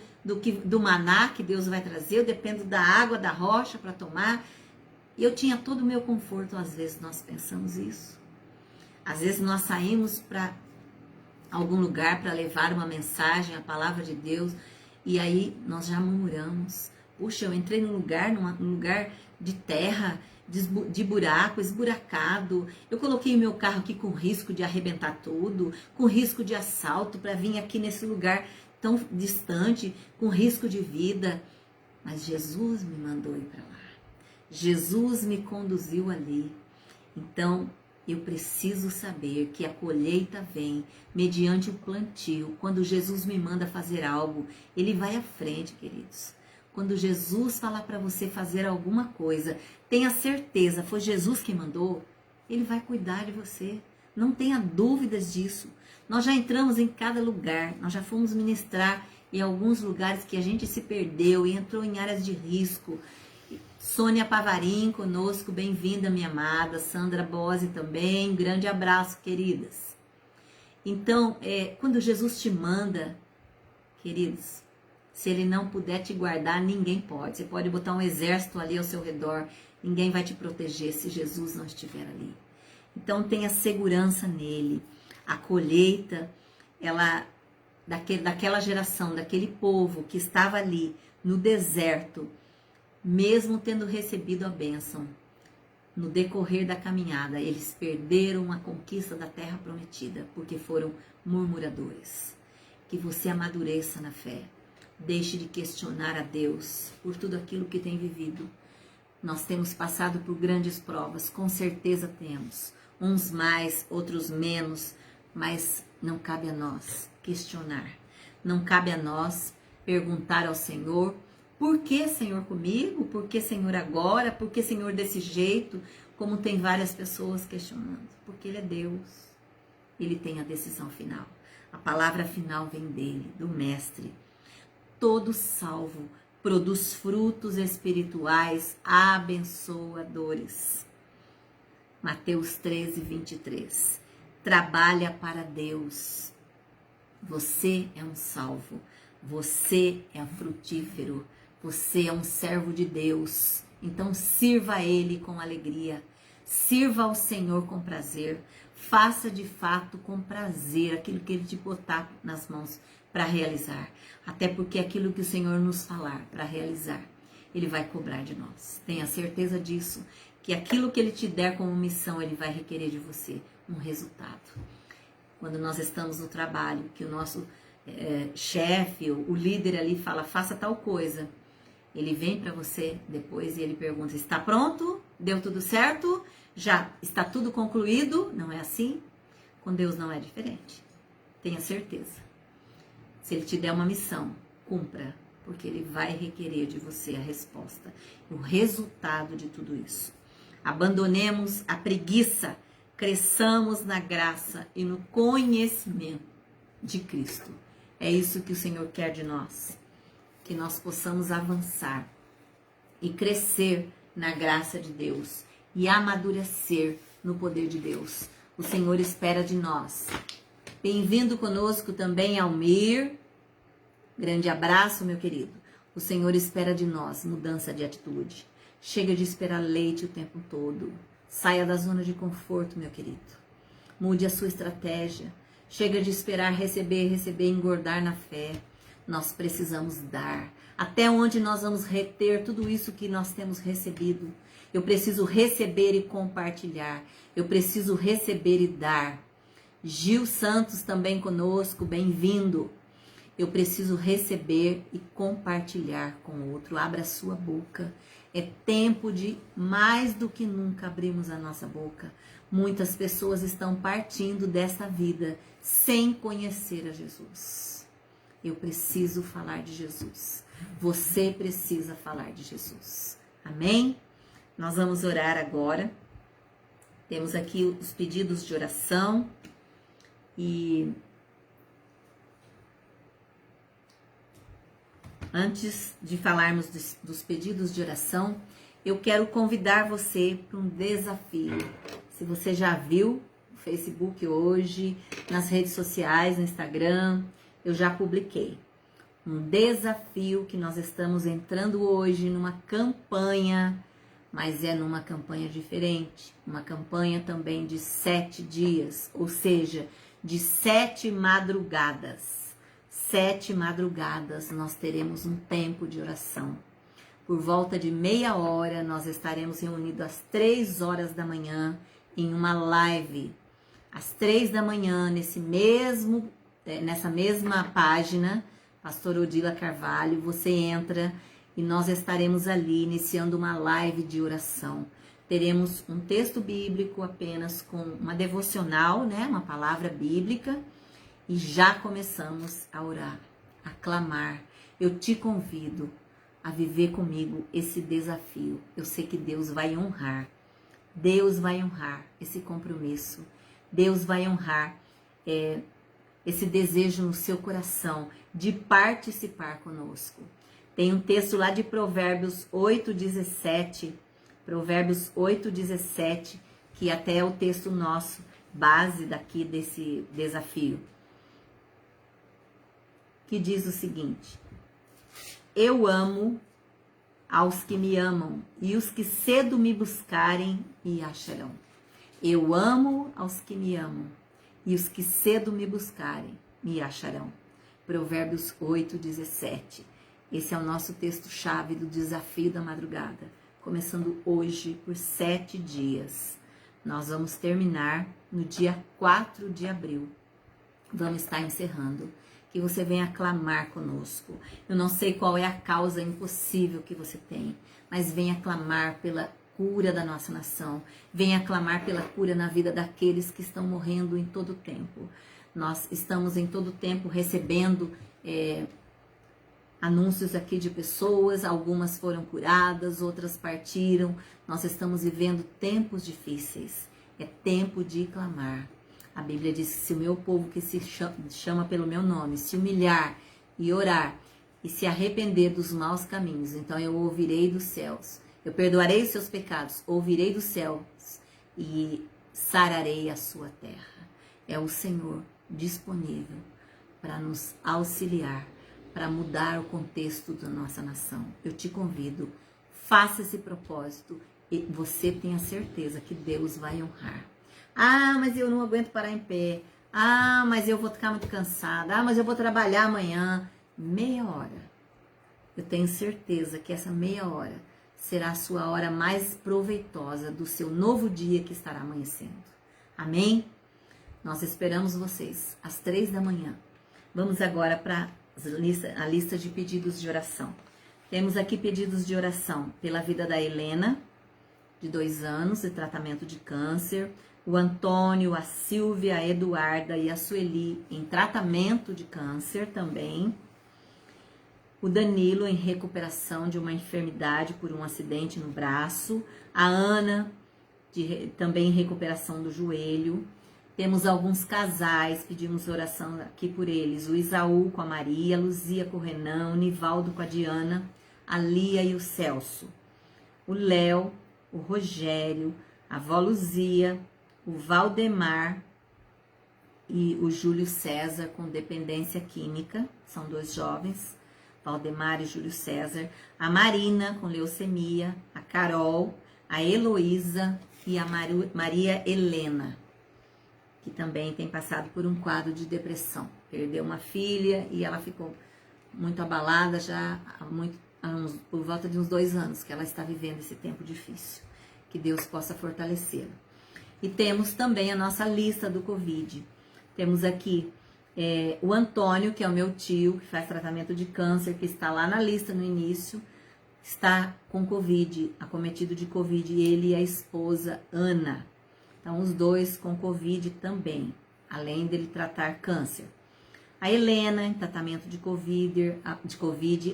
A: do maná que Deus vai trazer, eu dependo da água, da rocha para tomar. E eu tinha todo o meu conforto, às vezes nós pensamos isso. Às vezes nós saímos para algum lugar para levar uma mensagem, a palavra de Deus, e aí nós já murmuramos. Puxa, eu entrei num lugar de terra, de buraco, esburacado. Eu coloquei o meu carro aqui com risco de arrebentar tudo, com risco de assalto, para vir aqui nesse lugar tão distante, com risco de vida. Mas Jesus me mandou ir para lá. Jesus me conduziu ali. Então, eu preciso saber que a colheita vem mediante o plantio. Quando Jesus me manda fazer algo, Ele vai à frente, queridos. Quando Jesus falar para você fazer alguma coisa, tenha certeza, foi Jesus que mandou, Ele vai cuidar de você. Não tenha dúvidas disso. Nós já entramos em cada lugar, nós já fomos ministrar em alguns lugares que a gente se perdeu e entrou em áreas de risco. Sônia Pavarim conosco, bem-vinda, minha amada. Sandra Bose também, grande abraço, queridas. Então, quando Jesus te manda, queridos, se Ele não puder te guardar, ninguém pode. Você pode botar um exército ali ao seu redor, ninguém vai te proteger se Jesus não estiver ali. Então, tenha segurança nele. A colheita, daquela geração, daquele povo que estava ali no deserto, mesmo tendo recebido a bênção, no decorrer da caminhada, eles perderam a conquista da terra prometida, porque foram murmuradores. Que você amadureça na fé. Deixe de questionar a Deus por tudo aquilo que tem vivido. Nós temos passado por grandes provas, com certeza temos. Uns mais, outros menos, mas não cabe a nós questionar. Não cabe a nós perguntar ao Senhor: por que, Senhor, comigo? Por que, Senhor, agora? Por que, Senhor, desse jeito? Como tem várias pessoas questionando. Porque Ele é Deus. Ele tem a decisão final. A palavra final vem dele, do Mestre. Todo salvo produz frutos espirituais abençoadores. Mateus 13, 23. Trabalha para Deus. Você é um salvo. Você é frutífero. Você é um servo de Deus, então sirva a Ele com alegria, sirva ao Senhor com prazer, faça de fato com prazer aquilo que Ele te botar nas mãos para realizar, até porque aquilo que o Senhor nos falar para realizar, Ele vai cobrar de nós. Tenha certeza disso, que aquilo que Ele te der como missão, Ele vai requerer de você um resultado. Quando nós estamos no trabalho, que o nosso chefe, o líder ali fala, faça tal coisa, ele vem para você depois e ele pergunta, está pronto? Deu tudo certo? Já está tudo concluído? Não é assim? Com Deus não é diferente. Tenha certeza. Se Ele te der uma missão, cumpra, porque Ele vai requerer de você a resposta, o resultado de tudo isso. Abandonemos a preguiça, cresçamos na graça e no conhecimento de Cristo. É isso que o Senhor quer de nós, que nós possamos avançar e crescer na graça de Deus e amadurecer no poder de Deus. O Senhor espera de nós. Bem-vindo conosco também, Almir. Grande abraço, meu querido. O Senhor espera de nós mudança de atitude. Chega de esperar leite o tempo todo. Saia da zona de conforto, meu querido. Mude a sua estratégia. Chega de esperar receber, engordar na fé. Nós precisamos dar. Até onde nós vamos reter tudo isso que nós temos recebido? Eu preciso receber e compartilhar. Eu preciso receber e dar. Gil Santos também conosco, bem-vindo. Eu preciso receber e compartilhar com o outro. Abra a sua boca. É tempo de mais do que nunca abrirmos a nossa boca. Muitas pessoas estão partindo dessa vida sem conhecer a Jesus. Eu preciso falar de Jesus. Você precisa falar de Jesus. Amém? Nós vamos orar agora. Temos aqui os pedidos de oração. E antes de falarmos dos pedidos de oração, eu quero convidar você para um desafio. Se você já viu no Facebook hoje, nas redes sociais, no Instagram, eu já publiquei um desafio que nós estamos entrando hoje numa campanha, mas é numa campanha diferente, uma campanha também de 7 dias, ou seja, de 7 madrugadas. 7 madrugadas nós teremos um tempo de oração. Por volta de meia hora nós estaremos reunidos às 3 horas da manhã em uma live. Às 3 da manhã, nessa mesma página, Pastor Odila Carvalho, você entra e nós estaremos ali iniciando uma live de oração. Teremos um texto bíblico apenas com uma devocional, né, uma palavra bíblica, e já começamos a orar, a clamar. Eu te convido a viver comigo esse desafio. Eu sei que Deus vai honrar. Deus vai honrar esse compromisso. Deus vai honrar esse desejo no seu coração de participar conosco. Tem um texto lá de Provérbios 8:17, Provérbios 8:17, que até é o texto nosso, base daqui desse desafio, que diz o seguinte: eu amo aos que me amam, e os que cedo me buscarem me acharão. Eu amo aos que me amam, e os que cedo me buscarem me acharão. Provérbios 8:17. Esse é o nosso texto-chave do desafio da madrugada, começando hoje por 7 dias. Nós vamos terminar no dia 4 de abril. Vamos estar encerrando. Que você venha clamar conosco. Eu não sei qual é a causa impossível que você tem, mas venha clamar pela cura da nossa nação. Venha clamar pela cura na vida daqueles que estão morrendo em todo o tempo. Nós estamos em todo o tempo recebendo anúncios aqui de pessoas, algumas foram curadas, outras partiram. Nós estamos vivendo tempos difíceis. É tempo de clamar. A Bíblia diz que se o meu povo que se chama pelo meu nome se humilhar e orar e se arrepender dos maus caminhos, então eu ouvirei dos céus, eu perdoarei os seus pecados, ouvirei dos céus e sararei a sua terra. É o Senhor disponível para nos auxiliar, para mudar o contexto da nossa nação. Eu te convido, faça esse propósito e você tenha certeza que Deus vai honrar. Ah, mas eu não aguento parar em pé. Ah, mas eu vou ficar muito cansada. Ah, mas eu vou trabalhar amanhã. Meia hora. Eu tenho certeza que essa meia hora será a sua hora mais proveitosa do seu novo dia que estará amanhecendo. Amém? Nós esperamos vocês às 3 da manhã. Vamos agora para a lista de pedidos de oração. Temos aqui pedidos de oração pela vida da Helena, de 2 anos, de tratamento de câncer. o Antônio, a Silvia, a Eduarda e a Sueli em tratamento de câncer também. O Danilo em recuperação de uma enfermidade por um acidente no braço. A Ana também em recuperação do joelho. Temos alguns casais, pedimos oração aqui por eles. O Isaú com a Maria, a Luzia com o Renan, o Nivaldo com a Diana, a Lia e o Celso. O Léo, o Rogério, a avó Luzia, o Valdemar e o Júlio César com dependência química. São 2 jovens. Valdemar e Júlio César, a Marina com leucemia, a Carol, a Heloísa e a Maria Helena, que também tem passado por um quadro de depressão. Perdeu uma filha e ela ficou muito abalada já por volta de uns 2 anos que ela está vivendo esse tempo difícil. Que Deus possa fortalecê-la. E temos também a nossa lista do Covid. Temos aqui o Antônio, que é o meu tio, que faz tratamento de câncer, que está lá na lista no início, está com Covid, acometido de Covid, ele e a esposa Ana. Então, os 2 com Covid também, além dele tratar câncer. A Helena, em tratamento de Covid,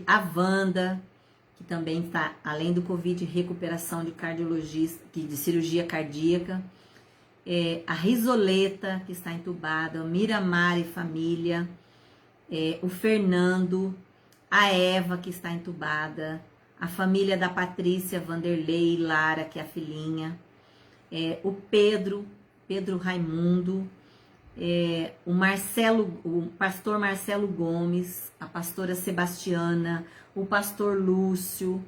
A: a Wanda, que também está, além do Covid, recuperação de cardiologista, de cirurgia cardíaca. A Risoleta, que está entubada, o Miramar e família, o Fernando, a Eva, que está entubada, a família da Patrícia, Vanderlei e Lara, que é a filhinha, o Pedro Raimundo, o pastor Marcelo Gomes, a pastora Sebastiana, o pastor Lúcio,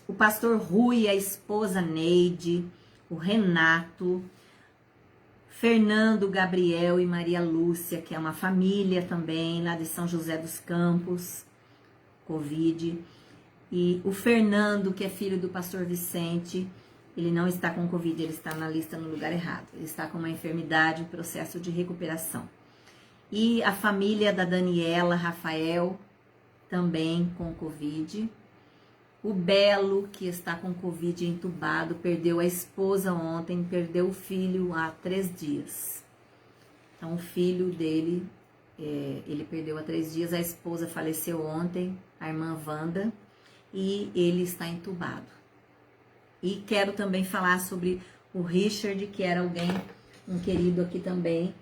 A: o pastor Rui, a esposa Neide, o Renato, Fernando, Gabriel e Maria Lúcia, que é uma família também, lá de São José dos Campos, Covid. E o Fernando, que é filho do pastor Vicente, ele não está com Covid, ele está na lista no lugar errado. Ele está com uma enfermidade em processo de recuperação. E a família da Daniela, Rafael, também com Covid. O Belo, que está com Covid entubado, perdeu a esposa ontem, perdeu o filho há 3 dias. Então, o filho dele, ele perdeu há 3 dias, a esposa faleceu ontem, a irmã Wanda, e ele está entubado. E quero também falar sobre o Richard, que era um querido aqui também,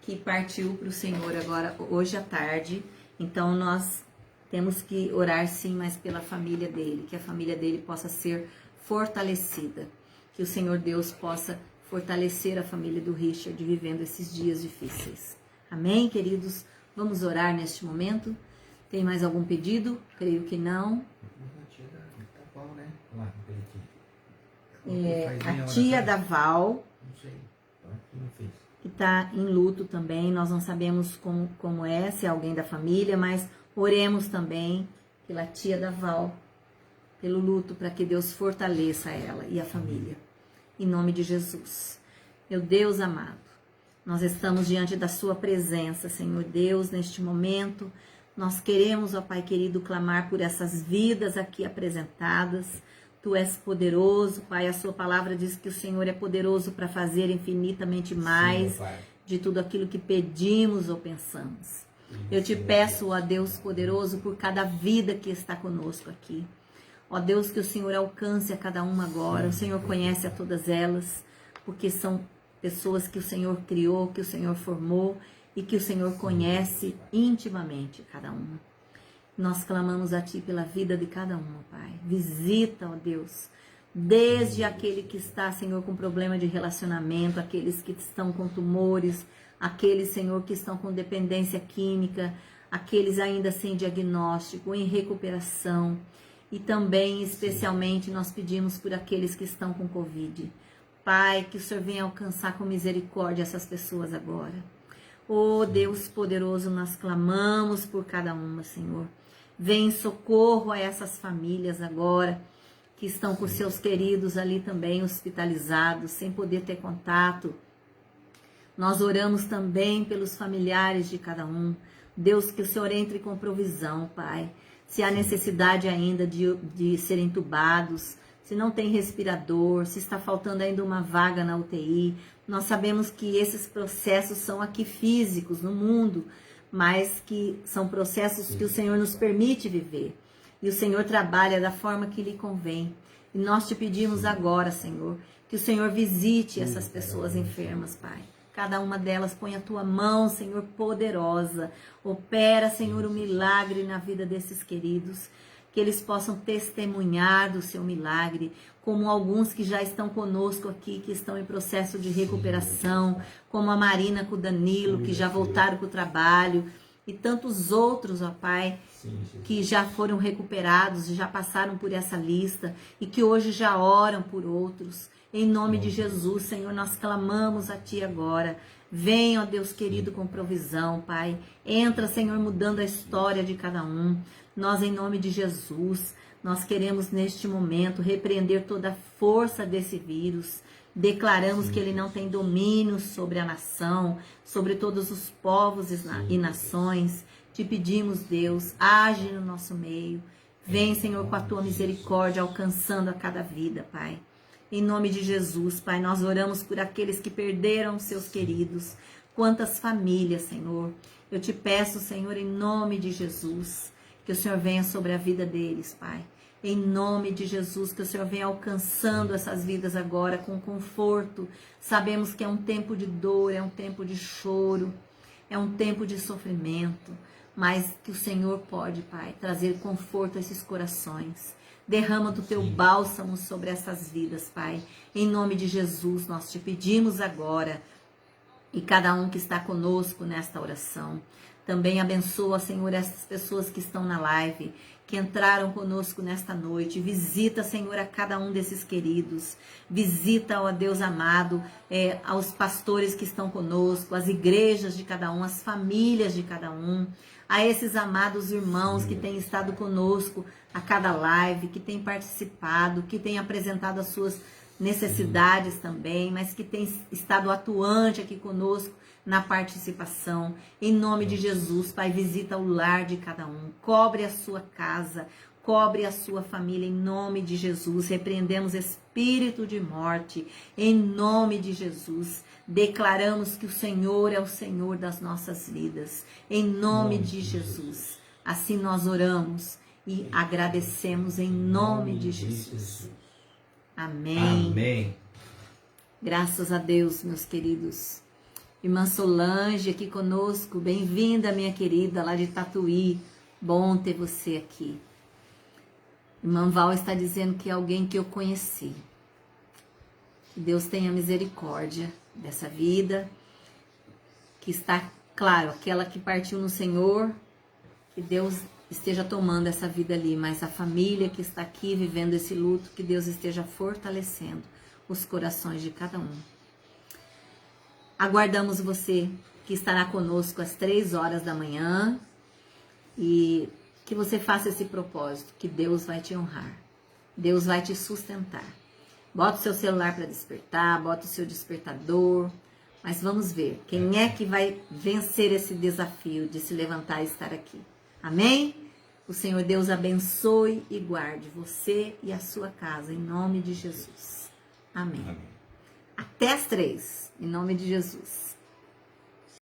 A: que partiu para o Senhor agora, hoje à tarde. Então, nós temos que orar sim, mas pela família dele, que a família dele possa ser fortalecida, que o Senhor Deus possa fortalecer a família do Richard vivendo esses dias difíceis. Amém, queridos? Vamos orar neste momento. Tem mais algum pedido? Creio que não. A tia da Val, que está em luto também, nós não sabemos como é, se é alguém da família, mas oremos também pela tia da Val, pelo luto, para que Deus fortaleça ela e a família. Em nome de Jesus. Meu Deus amado, nós estamos diante da sua presença, Senhor Deus, neste momento. Nós queremos, ó Pai querido, clamar por essas vidas aqui apresentadas. Tu és poderoso, Pai, a sua palavra diz que o Senhor é poderoso para fazer infinitamente mais de tudo aquilo que pedimos ou pensamos. Eu te peço, ó Deus poderoso, por cada vida que está conosco aqui. Ó Deus, que o Senhor alcance a cada uma agora. O Senhor conhece a todas elas, porque são pessoas que o Senhor criou, que o Senhor formou e que o Senhor conhece intimamente cada uma. Nós clamamos a Ti pela vida de cada uma, Pai. Visita, ó Deus, desde aquele que está, Senhor, com problema de relacionamento, aqueles que estão com tumores, aqueles, Senhor, que estão com dependência química, aqueles ainda sem diagnóstico, em recuperação. E também, especialmente, nós pedimos por aqueles que estão com Covid. Pai, que o Senhor venha alcançar com misericórdia essas pessoas agora. Oh, Deus poderoso, nós clamamos por cada uma, Senhor. Vem em socorro a essas famílias agora, que estão com seus queridos ali também hospitalizados, sem poder ter contato. Nós oramos também pelos familiares de cada um. Deus, que o Senhor entre com provisão, Pai. Se há necessidade ainda de serem entubados, se não tem respirador, se está faltando ainda uma vaga na UTI. Nós sabemos que esses processos são aqui físicos no mundo, mas que são processos que o Senhor nos permite viver. E o Senhor trabalha da forma que lhe convém. E nós te pedimos agora, Senhor, que o Senhor visite essas pessoas enfermas, Pai. Cada uma delas põe a tua mão, Senhor, poderosa. Opera, Senhor, um milagre na vida desses queridos. Que eles possam testemunhar do seu milagre, como alguns que já estão conosco aqui, que estão em processo de recuperação, como a Marina com o Danilo, que já voltaram para o trabalho, e tantos outros, ó Pai, que já foram recuperados e já passaram por essa lista, e que hoje já oram por outros. Em nome de Jesus, Senhor, nós clamamos a Ti agora. Vem, ó Deus querido, com provisão, Pai. Entra, Senhor, mudando a história de cada um. Nós, em nome de Jesus, nós queremos neste momento repreender toda a força desse vírus. Declaramos que ele não tem domínio sobre a nação, sobre todos os povos e nações. Te pedimos, Deus, age no nosso meio. Vem, Senhor, com a Tua misericórdia, alcançando a cada vida, Pai. Em nome de Jesus, Pai, nós oramos por aqueles que perderam seus queridos. Quantas famílias, Senhor. Eu te peço, Senhor, em nome de Jesus, que o Senhor venha sobre a vida deles, Pai. Em nome de Jesus, que o Senhor venha alcançando essas vidas agora com conforto. Sabemos que é um tempo de dor, é um tempo de choro, é um tempo de sofrimento, mas que o Senhor pode, Pai, trazer conforto a esses corações. Derrama do Teu bálsamo sobre essas vidas, Pai. Em nome de Jesus, nós te pedimos agora, e cada um que está conosco nesta oração. Também abençoa, Senhor, essas pessoas que estão na live, que entraram conosco nesta noite. Visita, Senhor, a cada um desses queridos. Visita, ó Deus amado, aos pastores que estão conosco, as igrejas de cada um, as famílias de cada um. A esses amados irmãos que têm estado conosco a cada live, que têm participado, que têm apresentado as suas necessidades também, mas que têm estado atuante aqui conosco na participação. Em nome de Jesus, Pai, visita o lar de cada um, cobre a sua casa, cobre a sua família, em nome de Jesus. Repreendemos espírito de morte, em nome de Jesus. Declaramos que o Senhor é o Senhor das nossas vidas, em nome de Jesus. Assim nós oramos e agradecemos em nome de Jesus. Amém.
B: Amém.
A: Graças a Deus, meus queridos. Irmã Solange aqui conosco, bem-vinda, minha querida, lá de Tatuí. Bom ter você aqui. Irmã Val está dizendo que é alguém que eu conheci. Que Deus tenha misericórdia dessa vida, que está, claro, aquela que partiu no Senhor, que Deus esteja tomando essa vida ali, mas a família que está aqui vivendo esse luto, que Deus esteja fortalecendo os corações de cada um. Aguardamos você que estará conosco às 3 horas da manhã e que você faça esse propósito, que Deus vai te honrar, Deus vai te sustentar. Bota o seu celular para despertar, bota o seu despertador, mas vamos ver quem é que vai vencer esse desafio de se levantar e estar aqui. Amém? O Senhor Deus abençoe e guarde você e a sua casa, em nome de Jesus. Amém. Até às 3, em nome de Jesus.